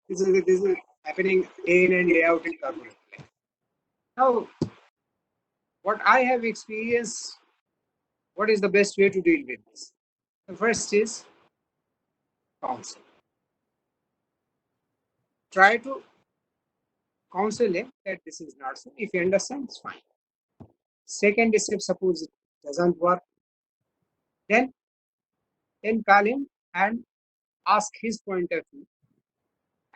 [SPEAKER 2] is happening day in and day out in corporate life. Now, what I have experienced, what is the best way to deal with this? The first is counsel. Try to counsel him that this is not so. If he understands, fine. Second step, suppose it doesn't work, then call him and ask his point of view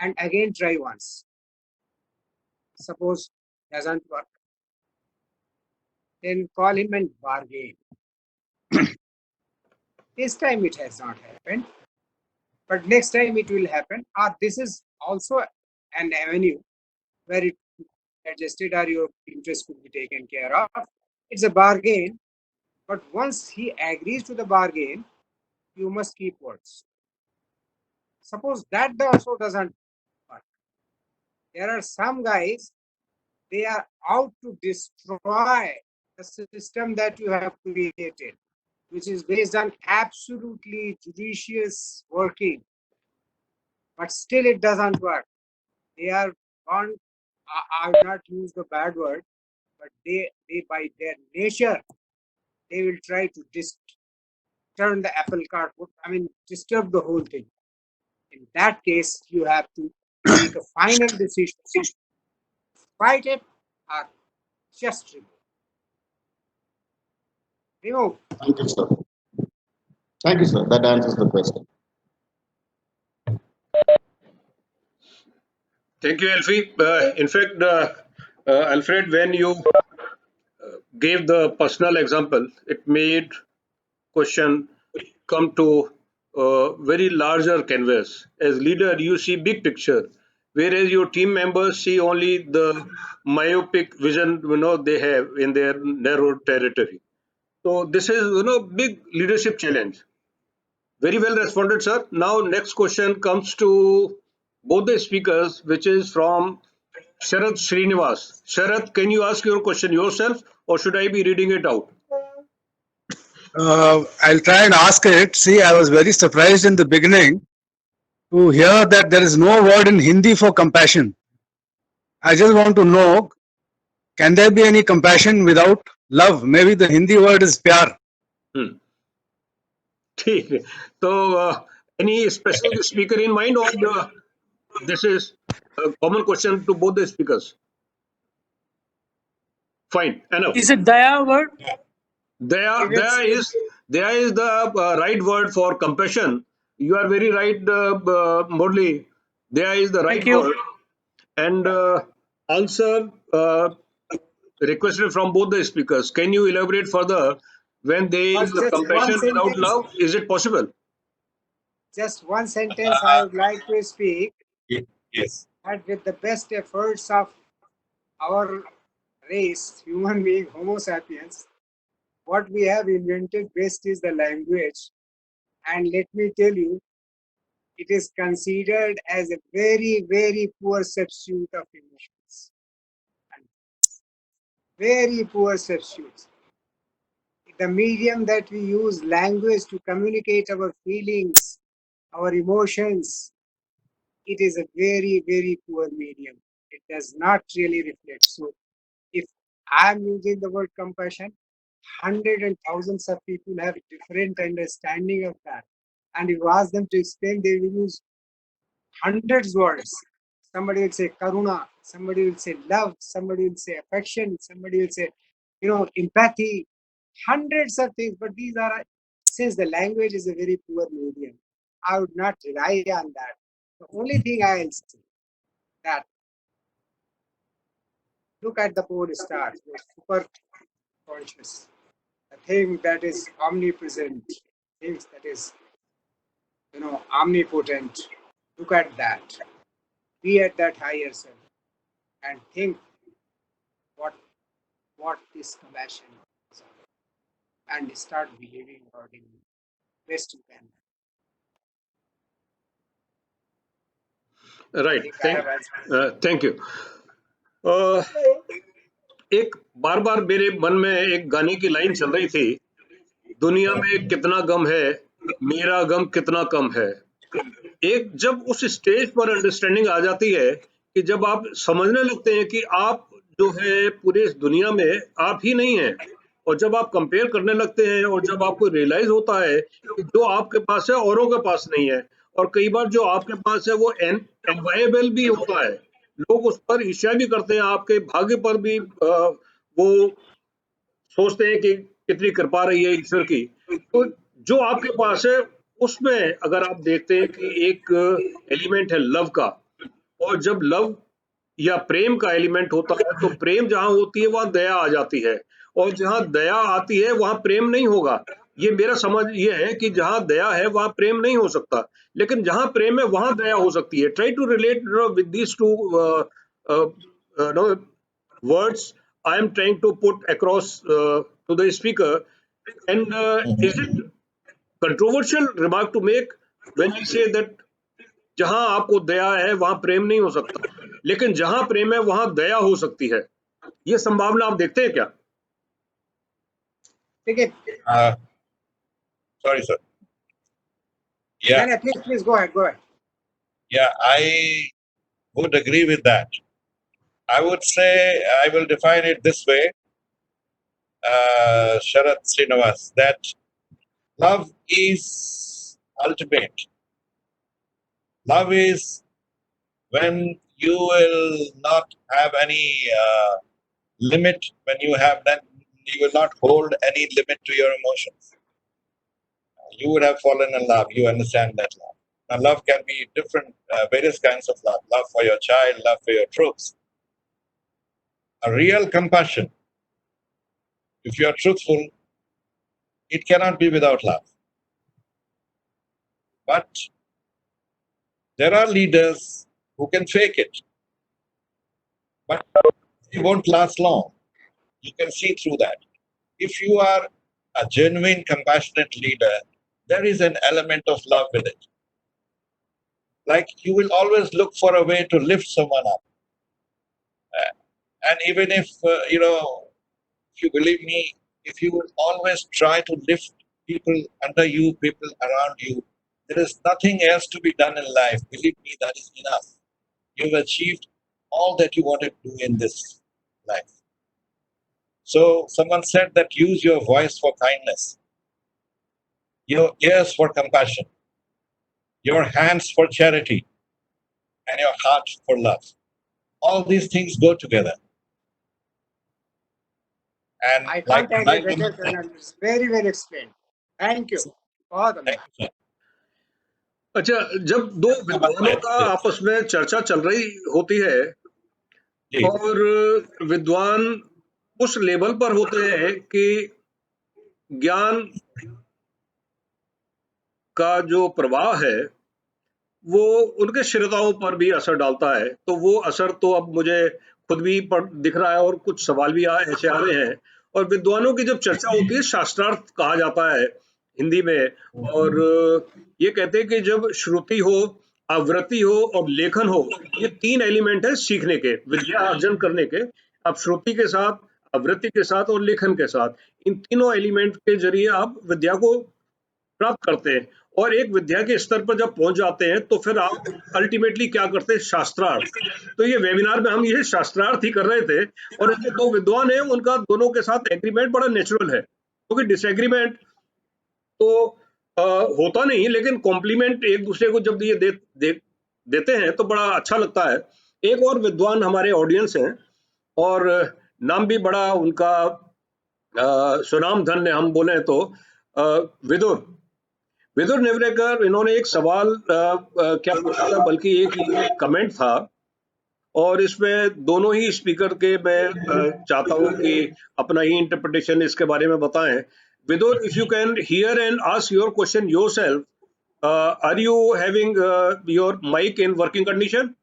[SPEAKER 2] and again try once. Suppose doesn't work, then call him and bargain. This time it has not happened, but next time it will happen. Or this is also an avenue where it adjusted or your interest could be taken care of. It's a bargain, but once he agrees to the bargain, you must keep words. Suppose that also doesn't work. There are some guys, they are out to destroy the system that you have created, which is based on absolutely judicious working, but still it doesn't work. They are on, I will not use the bad word, but they by their nature, they will try to turn the apple cart, disturb the whole thing. In that case, you have to take a final decision, fight it or just remove.
[SPEAKER 5] Thank you, sir. Thank you, sir. That answers the question.
[SPEAKER 1] Thank you, Alfie. In fact, Alfred, when you gave the personal example, it made question come to a very larger canvas. As leader, you see big picture whereas your team members see only the myopic vision they have in their narrow territory. So this is big leadership challenge. Very well responded, sir. Now next question comes to both the speakers, which is from Sharath Srinivas. Sharath, can you ask your question yourself, or should I be reading it out?
[SPEAKER 6] I'll try and ask it. See, I was very surprised in the beginning to hear that there is no word in Hindi for compassion. I just want to know, can there be any compassion without love? Maybe the Hindi word is pyar.
[SPEAKER 1] ठीक है. So, any special speaker in mind, or this is a common question to both the speakers? Fine, enough.
[SPEAKER 7] Is it Daya word?
[SPEAKER 1] There is the right word for compassion. You are very right, Murli. There is the right
[SPEAKER 7] Thank you.
[SPEAKER 1] word. And answer requested from both the speakers. Can you elaborate further? When there is
[SPEAKER 2] Just one
[SPEAKER 1] compassion without
[SPEAKER 2] sentence.
[SPEAKER 1] love, is it possible?
[SPEAKER 2] Just one sentence I would like to speak.
[SPEAKER 3] Yes.
[SPEAKER 2] That with the best efforts of our race, human being, Homo sapiens, what we have invented best is the language. And let me tell you, it is considered as a very, very poor substitute of emotions. Very poor substitute. The medium that we use, language, to communicate our feelings, our emotions, it is a very, very poor medium. It does not really reflect. So if I'm using the word compassion, hundreds and thousands of people have different understanding of that. And if you ask them to explain, they will use hundreds words. Somebody will say karuna, somebody will say love, somebody will say affection, somebody will say, empathy, hundreds of things. But these are, since the language is a very poor medium, I would not rely on that. The only thing I'll say that look at the pole stars, the super conscious, the thing that is omnipresent, things that is omnipotent. Look at that. Be at that higher self and think what this compassion is and start behaving accordingly best you can.
[SPEAKER 1] Right.
[SPEAKER 2] I have answered.
[SPEAKER 1] Thank you. एक बार बार मेरे मन में एक गाने की line चल रही थी, दुनिया में कितना गम है, मेरा गम कितना कम है. एक जब उस स्टेज पर अंडरस्टैंडिंग आ जाती है कि जब आप समझने लगते हैं कि आप जो है पूरे इस दुनिया में आप ही नहीं हैं, और जब आप कंपेयर करने लगते हैं और जब आपको रियलाइज होता है कि जो आपके पास है औरों के पास नहीं है, और कई बार जो आपके पास है वो एनवायबल भी होता है, लोग उस पर ईर्ष्या भी करते हैं, आपके भाग्य पर भी वो सोचते हैं कि कितनी कृपा रही है ईश्वर की. तो जो आपके पास है उसमें अगर आप देखते हैं कि एक एलिमेंट है लव का, और जब लव या प्रेम का एलिमेंट होता है तो प्रेम जहां होती है वहां दया आ जाती है, और जहां दया आती है वहां प्रेम नहीं होगा. ये मेरा समझ ये है कि जहां दया है वहां प्रेम नहीं हो सकता, लेकिन जहां प्रेम है वहां दया हो सकती है. Try to relate with these two words I am trying to put across to the speaker. And is it controversial remark to make when I say that जहां आपको दया है वहां प्रेम नहीं हो सकता, लेकिन जहां प्रेम है वहां दया हो सकती है? ये संभावना आप देखते हैं क्या?
[SPEAKER 2] ठीक है.
[SPEAKER 3] Sorry, sir. Yeah.
[SPEAKER 2] No, please go ahead.
[SPEAKER 3] Yeah, I would agree with that. I would say, I will define it this way, Sharath Srinivas, that love is ultimate. Love is when you will not have any limit, when you have that, you will not hold any limit to your emotions. You would have fallen in love. You understand that love. Now, love can be different, various kinds of love. Love for your child, love for your troops. A real compassion, if you are truthful, it cannot be without love. But there are leaders who can fake it. But it won't last long. You can see through that. If you are a genuine, compassionate leader, there is an element of love with it. Like you will always look for a way to lift someone up. And even if, if you believe me, if you will always try to lift people under you, people around you, there is nothing else to be done in life. Believe me, that is enough. You've achieved all that you wanted to do in this life. So someone said that use your voice for kindness, your ears for compassion, your hands for charity, and your heart for love. All these things go together. And
[SPEAKER 2] I
[SPEAKER 3] like
[SPEAKER 2] can't agree better, Colonel. It's very well explained. Thank you. बहुत
[SPEAKER 3] Thank
[SPEAKER 2] अच्छा।
[SPEAKER 3] you, sir.
[SPEAKER 1] अच्छा, जब दो विद्वानों का
[SPEAKER 3] Yes.
[SPEAKER 1] आपस में चर्चा चल रही होती है
[SPEAKER 3] जी,
[SPEAKER 1] और विद्वान उस लेवल पर होते हैं कि ज्ञान का जो प्रवाह है वो उनके श्रोताओं पर भी असर डालता है। तो वो असर तो अब मुझे खुद भी दिख रहा है और कुछ सवाल भी ऐसे आ रहे हैं। और विद्वानों की जब चर्चा होती है, शास्त्रार्थ कहा जाता है हिंदी में, और ये कहते हैं कि जब श्रुति हो, आवृत्ति हो और लेखन हो, ये तीन एलिमेंट है सीखने के, विद्या अर्जन करने के। आप श्रुति के साथ, आवृत्ति के साथ और लेखन के साथ, इन तीनों एलिमेंट के जरिए आप विद्या को प्राप्त करते हैं। और एक विद्या के स्तर पर जब पहुंच जाते हैं तो फिर आप अल्टीमेटली क्या करते हैं? शास्त्रार्थ। तो ये वेबिनार में हम ये शास्त्रार्थ ही कर रहे थे, और जो दो विद्वान हैं उनका दोनों के साथ एग्रीमेंट बड़ा नेचुरल है, क्योंकि डिसएग्रीमेंट तो होता नहीं, लेकिन कॉम्प्लीमेंट एक दूसरे को जब ये देते हैं तो बड़ा अच्छा लगता है। एक और विद्वान हमारे ऑडियंस हैं और नाम भी बड़ा उनका सुनाम धन्य हम बोले तो विदुर नेवरेकर। इन्होंने एक सवाल क्या पूछा था, बल्कि एक कमेंट था, और इसमें दोनों ही स्पीकर के मैं चाहता हूं कि अपना ही इंटरप्रिटेशन इसके बारे में बताएं। Vidur, if you can hear and ask your question yourself, are you having your mic in working condition?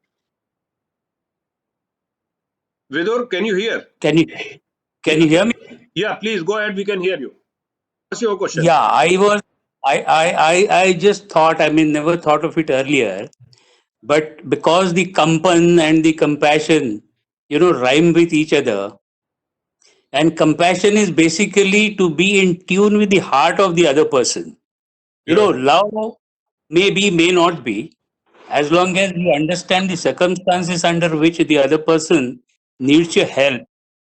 [SPEAKER 1] Vidur, can you hear?
[SPEAKER 7] Can you hear me?
[SPEAKER 1] Yeah, please go ahead. We can hear you. What's your question?
[SPEAKER 7] Yeah, I just thought, I mean, never thought of it earlier, but because the kampan and the compassion, rhyme with each other, and compassion is basically to be in tune with the heart of the other person. Love may be, may not be, as long as you understand the circumstances under which the other person needs your help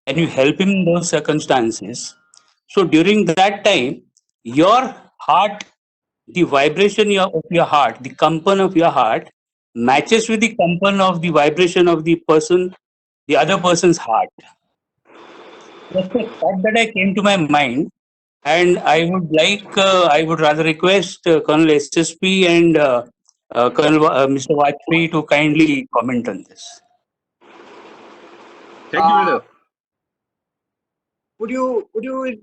[SPEAKER 7] and you help him in those circumstances. So during that time, your heart, the vibration of your heart, the kampan of your heart matches with the kampan of the vibration of the person, the other person's heart. That's the thought that I came to my mind, and I would rather request Colonel SSP and Colonel Mr. Vajpayee to kindly comment on this.
[SPEAKER 1] Thank you, Vidur.
[SPEAKER 2] Would you in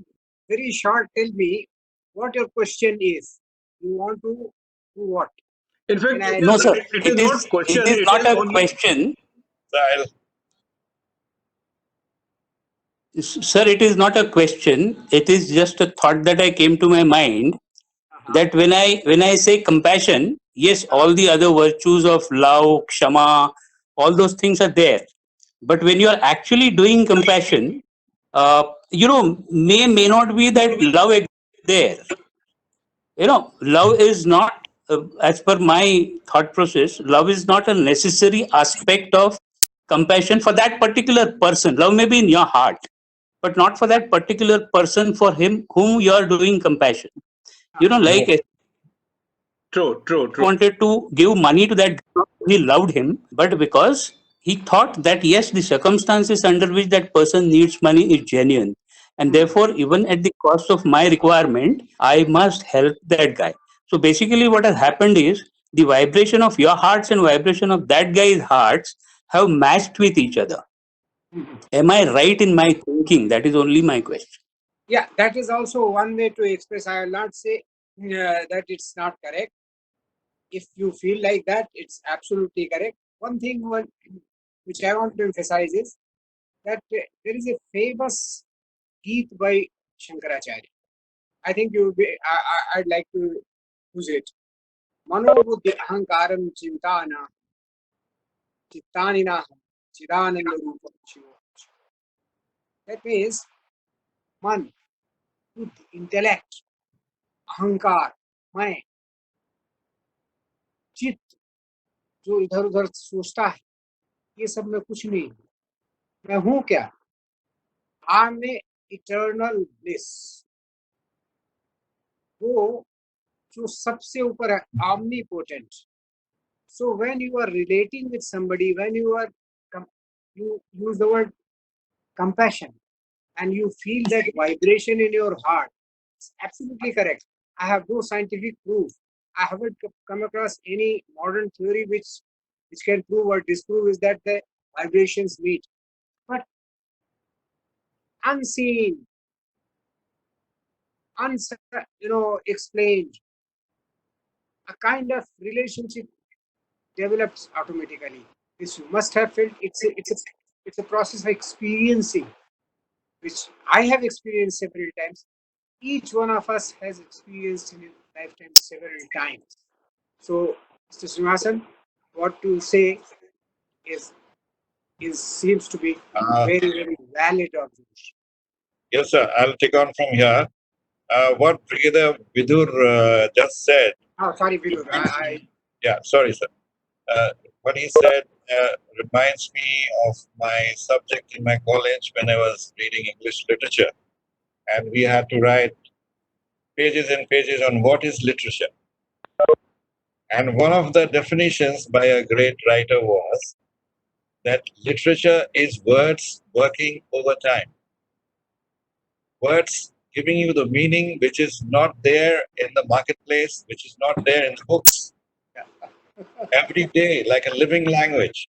[SPEAKER 2] very short tell me what your question is? You want to do what?
[SPEAKER 1] In fact,
[SPEAKER 7] No, sir.
[SPEAKER 1] it is not question.
[SPEAKER 7] It is not a
[SPEAKER 1] only
[SPEAKER 7] question.
[SPEAKER 3] I'll
[SPEAKER 7] Sir, it is not a question. It is just a thought that I came to my mind, that when I say compassion, yes, all the other virtues of love, kshama, all those things are there. But when you are actually doing compassion, may not be that love is there. Love is not, as per my thought process, love is not a necessary aspect of compassion for that particular person. Love may be in your heart, but not for that particular person for whom you are doing compassion. Like
[SPEAKER 1] true.
[SPEAKER 7] wanted to give money to that guy, he loved him, but because he thought that yes, the circumstances under which that person needs money is genuine, and therefore even at the cost of my requirement, I must help that guy. So basically what has happened is the vibration of your hearts and vibration of that guy's hearts have matched with each other. Am I right in my thinking? That is only my question.
[SPEAKER 2] Yeah, that is also one way to express. I will not say that it's not correct. If you feel like that, it's absolutely correct. one thing which I want to emphasize is that there is a famous Geet by Shankaracharya. I think I'd like to use it. Mano buddhi ahankaram chintana chittanina chidananda rupa shiva. That means man, buddhi, intellect, अहंकार, मैं, चित्त जो इधर उधर सोचता है, ये सब में कुछ नहीं हूँ. मैं हूँ क्या? I am eternal bliss. वो जो सबसे ऊपर है, omnipotent. So when you are relating with somebody, when you use the word compassion and you feel that vibration in your heart, it's absolutely correct. I have no scientific proof. I haven't come across any modern theory which can prove or disprove is that the vibrations meet. But unseen, explained, a kind of relationship develops automatically. This you must have felt. It's a process of experiencing, which I have experienced several times. Each one of us has experienced in his lifetime several times. So, Mr. Srinivasan, what to say is seems to be very, very valid observation.
[SPEAKER 3] Yes, sir. I'll take on from here. What Brigadier Vidur just said.
[SPEAKER 2] Oh, sorry, Vidur.
[SPEAKER 3] Yeah, sorry, sir. What he said reminds me of my subject in my college when I was reading English literature. And we had to write pages and pages on what is literature. And one of the definitions by a great writer was that literature is words working over time. Words giving you the meaning which is not there in the marketplace, which is not there in the books. Every day, like a living language.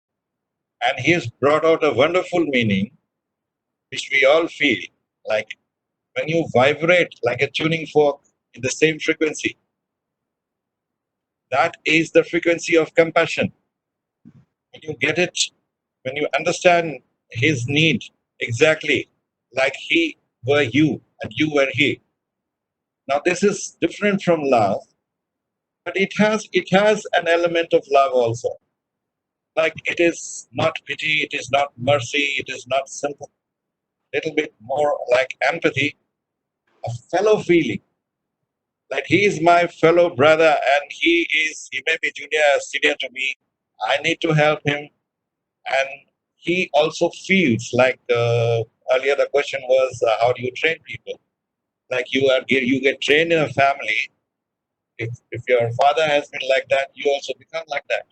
[SPEAKER 3] And he has brought out a wonderful meaning, which we all feel, like when you vibrate like a tuning fork in the same frequency. That is the frequency of compassion. When you get it, when you understand his need exactly like he were you and you were he. Now this is different from love, but it has an element of love also. Like it is not pity, it is not mercy, it is not sympathy. Little bit more like empathy, a fellow feeling. Like he is my fellow brother and he may be junior, senior to me. I need to help him. And he also feels like earlier the question was how do you train people? Like you get trained in a family. If your father has been like that, you also become like that.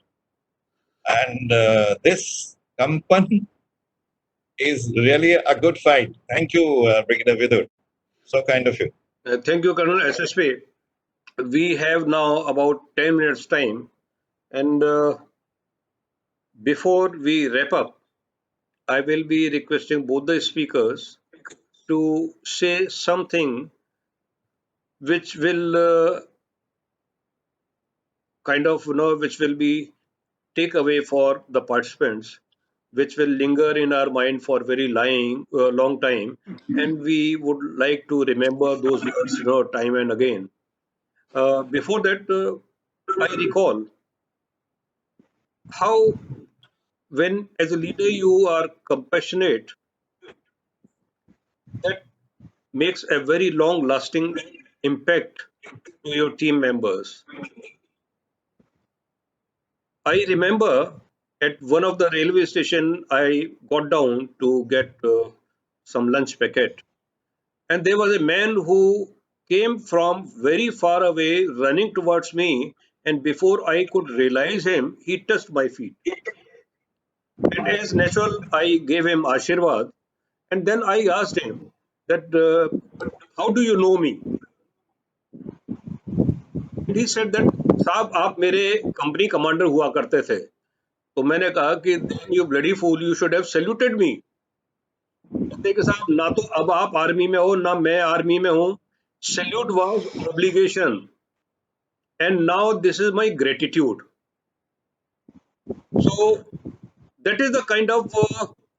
[SPEAKER 3] And this Kampan is really a good fight. Thank you, Brigadier Vidur. So kind of you.
[SPEAKER 1] Thank you, Colonel SSP. We have now about 10 minutes time, and before we wrap up, I will be requesting both the speakers to say something which will which will be takeaway for the participants, which will linger in our mind for very long time, and we would like to remember those words, time and again. Before that, I recall how, when as a leader you are compassionate, that makes a very long lasting impact to your team members. I remember at one of the railway station, I got down to get some lunch packet, and there was a man who came from very far away running towards me, and before I could realize him, he touched my feet. And as natural, I gave him Ashirwad, and then I asked him that, how do you know me? And he said that, साहब आप मेरे company commander हुआ करते थे. तो मैंने कहा कि then you bloody fool, you should have saluted me. कहते कि साहब ना तो अब आप आर्मी में हो ना मैं आर्मी में हूँ. Salute was obligation, and now this is my gratitude. So that is the kind of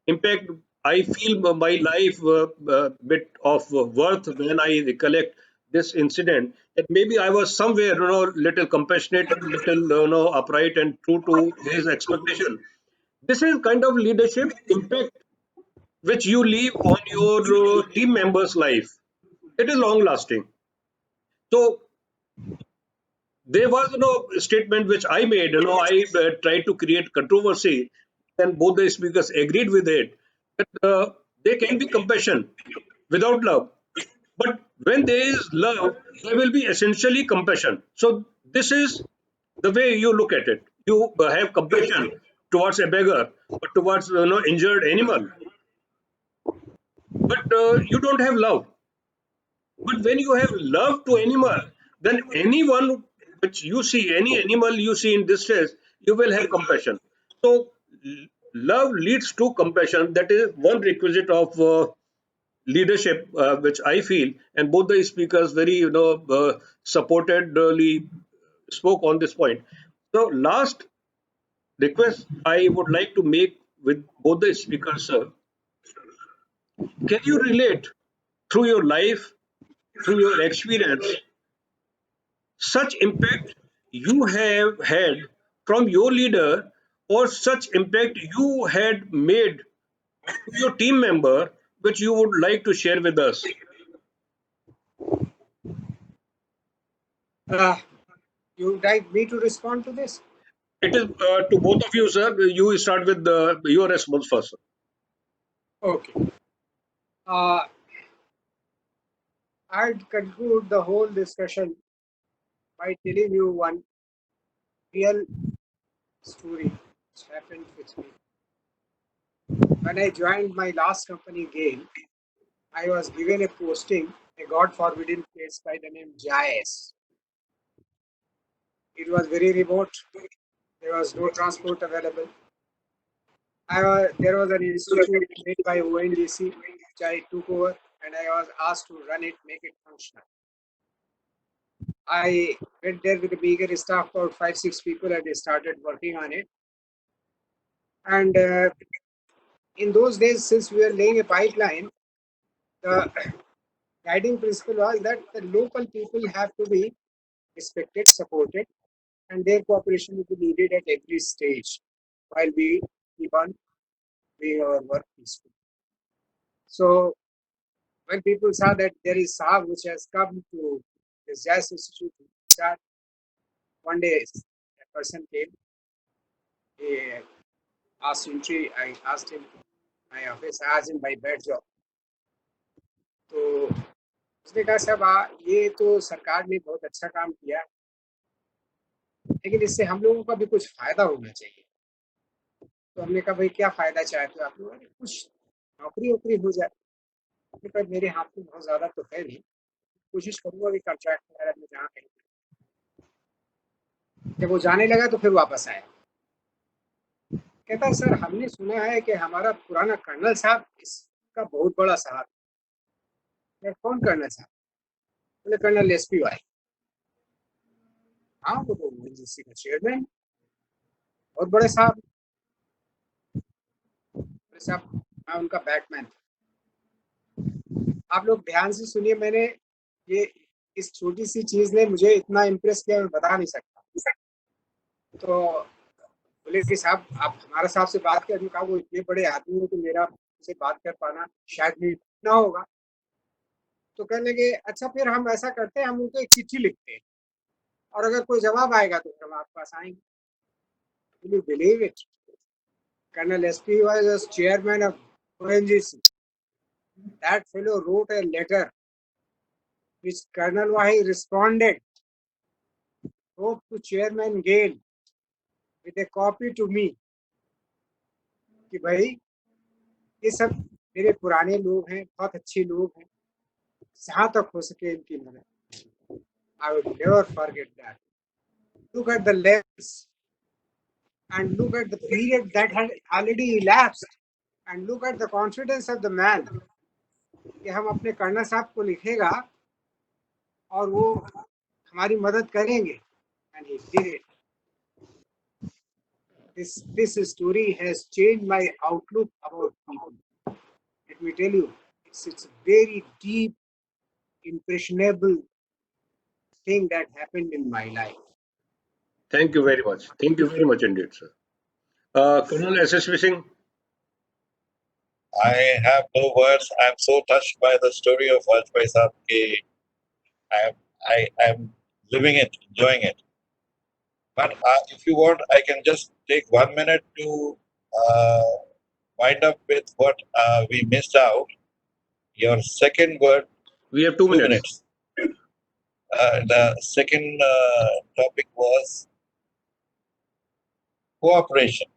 [SPEAKER 1] impact I feel my life bit of worth when I recollect this incident. That maybe I was somewhere, little compassionate, little, upright and true to his expectation. This is kind of leadership impact which you leave on your team members' life. It is long lasting. So there was statement which I made. I tried to create controversy, and both the speakers agreed with it. That there can be compassion without love, but when there is love, there will be essentially compassion. So this is the way you look at it. You have compassion towards a beggar, or towards injured animal, but you don't have love. But when you have love to animal, then anyone which you see, any animal you see in distress, you will have compassion. So love leads to compassion. That is one requisite of leadership, which I feel, and both the speakers very supportedly spoke on this point. So last request I would like to make with both the speakers, sir. Can you relate through your life, through your experience, such impact you have had from your leader, or such impact you had made to your team member, which you would like to share with us?
[SPEAKER 2] You would like me to respond to this?
[SPEAKER 1] It is to both of you, sir. You start with your response first, sir.
[SPEAKER 2] Okay. I'd conclude the whole discussion by telling you one real story which happened with me. When I joined my last company, Gale, I was given a posting, a God forbidden place by the name JIS. It was very remote. There was no transport available. There was an institute made by ONGC, which I took over, and I was asked to run it, make it functional. I went there with a bigger staff, about 5-6 people, and they started working on it. And in those days, since we were laying a pipeline, the guiding principle was that the local people have to be respected, supported, and their cooperation will be needed at every stage while we keep on doing our work peacefully. So when people saw that there is Saab which has come to the Jazz Institute to start, one day a person came, he asked entry, I asked him my office, आज him by बैठ जाओ. तो उसने कहा साहब ये तो सरकार ने बहुत अच्छा काम किया, लेकिन इससे हम लोगों का भी कुछ फायदा होना चाहिए. तो हमने कहा भाई क्या फायदा चाहते हो आप लोगों ने, कुछ नौकरी वोकरी हो जाए. पर मेरे हाथ में बहुत ज्यादा तो है नहीं, कोशिश करूंगा कि कॉन्ट्रैक्ट वगैरह में जहाँ कहीं. जब वो जाने लगा तो फिर वापस आया, कहता सर हमने सुना है कि हमारा पुराना कर्नल साहब इसका बहुत बड़ा साहब. कौन कर्नल साहब? बोले कर्नल SPY. हाँ वो तो ONGC का चेयरमैन, बहुत बड़े साहब. साहब मैं उनका बैटमैन. आप लोग ध्यान से सुनिए, मैंने ये इस छोटी सी चीज ने मुझे इतना इम्प्रेस किया मैं बता नहीं सकता. तो बोले कि साहब आप हमारे साहब से बात करने का, वो इतने बड़े आदमी हो तो मेरा से बात कर पाना शायद नहीं ना होगा. तो कहने लगे अच्छा फिर हम ऐसा करते हैं, हम उनको एक चिट्ठी लिखते हैं और अगर कोई जवाब आएगा तो हम आपके पास आएंगे. Will you believe it? Colonel SPY was chairman of ONGC. That fellow wrote a letter which Colonel Wahi responded, wrote to Chairman Gale with a copy to me कि भाई ये सब मेरे पुराने लोग हैं, बहुत अच्छे लोग हैं, जहाँ तक हो सके इनकी मदद. I would never forget that. Look at the lens and look at the period that had already elapsed and look at the confidence of the man कि हम अपने कर्नल साहब को लिखेगा और वो हमारी मदद करेंगे. And he did it. This story has changed my outlook about people. Let me tell you, it's a very deep, impressionable thing that happened in my life.
[SPEAKER 1] Thank you very much. Thank you very much indeed, sir. Colonel S.S.V. Singh,
[SPEAKER 3] I have no words. I'm so touched by the story of Vajpayee Saab ki I am living it, enjoying it. But if you want, I can just take 1 minute to wind up with what we missed out. Your second word,
[SPEAKER 1] we have 2
[SPEAKER 3] 2
[SPEAKER 1] minutes.
[SPEAKER 3] minutes. The second topic was cooperation.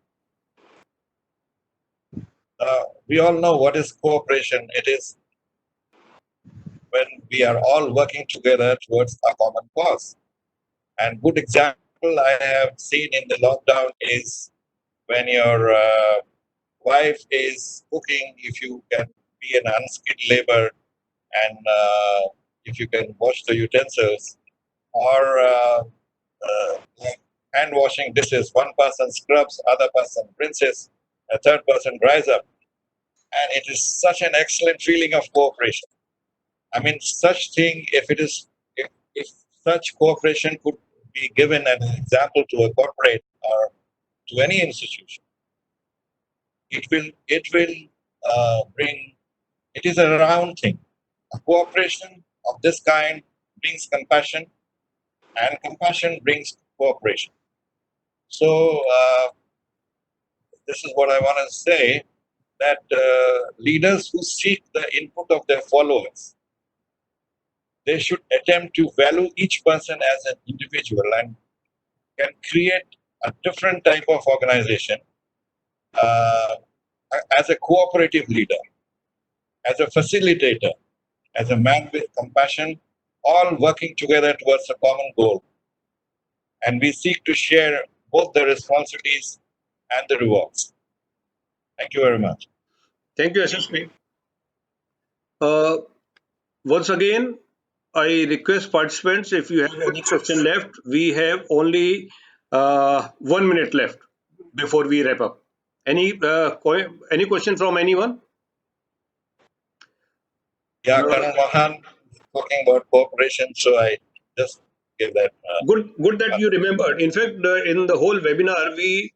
[SPEAKER 3] We all know what is cooperation. It is when we are all working together towards a common cause. And good example I have seen in the lockdown is when your wife is cooking, if you can be an unskilled labor and if you can wash the utensils or like hand washing dishes, one person scrubs, other person rinses, a third person dries up. And it is such an excellent feeling of cooperation. I mean, such thing, if such cooperation could be given as an example to a corporate or to any institution, it will bring. It is a round thing. A cooperation of this kind brings compassion, and compassion brings cooperation. So this is what I want to say, that leaders who seek the input of their followers, they should attempt to value each person as an individual and can create a different type of organization uh, as a cooperative leader, as a facilitator, as a man with compassion, all working together towards a common goal. And we seek to share both the responsibilities and the rewards. Thank you very much.
[SPEAKER 1] Thank you, SSP. Once again, I request participants, if you have any question left, we have only 1 minute left before we wrap up. Any question from anyone?
[SPEAKER 3] Yeah, Colonel Mahan talking about cooperation, so I just give that.
[SPEAKER 1] Good that you remembered. In fact, in the whole webinar, we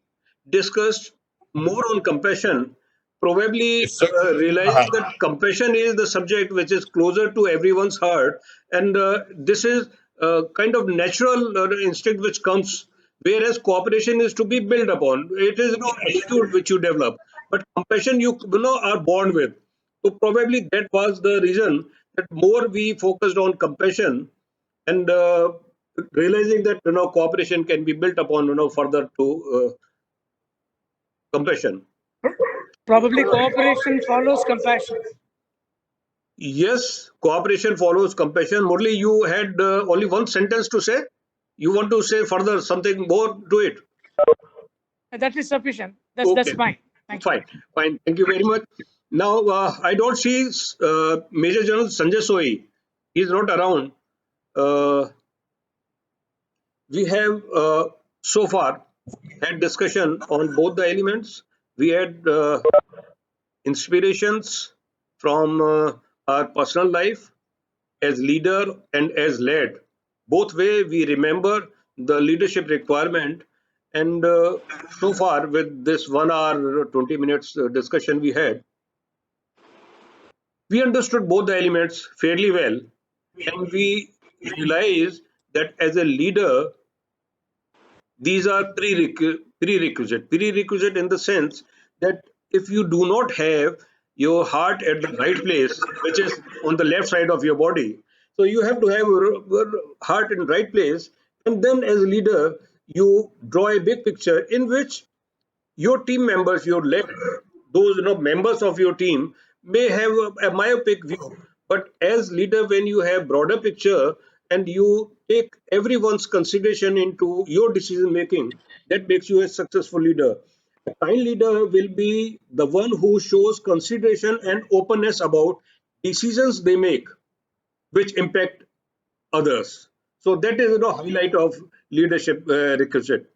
[SPEAKER 1] discussed more on compassion, probably realizing that compassion is the subject which is closer to everyone's heart, and this is kind of natural instinct which comes, whereas cooperation is to be built upon. It is attitude which you develop, but compassion you are born with. So probably that was the reason that more we focused on compassion and realizing that cooperation can be built upon further to compassion.
[SPEAKER 8] Probably cooperation follows compassion.
[SPEAKER 1] Yes, cooperation follows compassion. Murli, you had only one sentence to say. You want to say further something more to it?
[SPEAKER 8] That is sufficient. That's fine. Thank you.
[SPEAKER 1] Fine. Thank you very much. Now I don't see Major General Sanjay Soi. He is not around. We have so far had discussion on both the elements. We had inspirations from our personal life as leader and as led. Both way we remember the leadership requirement, and so far with this 1 hour 20 minutes discussion we understood both the elements fairly well, and we realized that as a leader these are prerequisite in the sense that if you do not have your heart at the right place, which is on the left side of your body, so you have to have your heart in the right place, and then as a leader you draw a big picture in which your team members, your led, those members of your team may have a myopic view, but as leader, when you have broader picture and you take everyone's consideration into your decision making, that makes you a successful leader. A kind leader will be the one who shows consideration and openness about decisions they make, which impact others. So that is highlight of leadership requisite.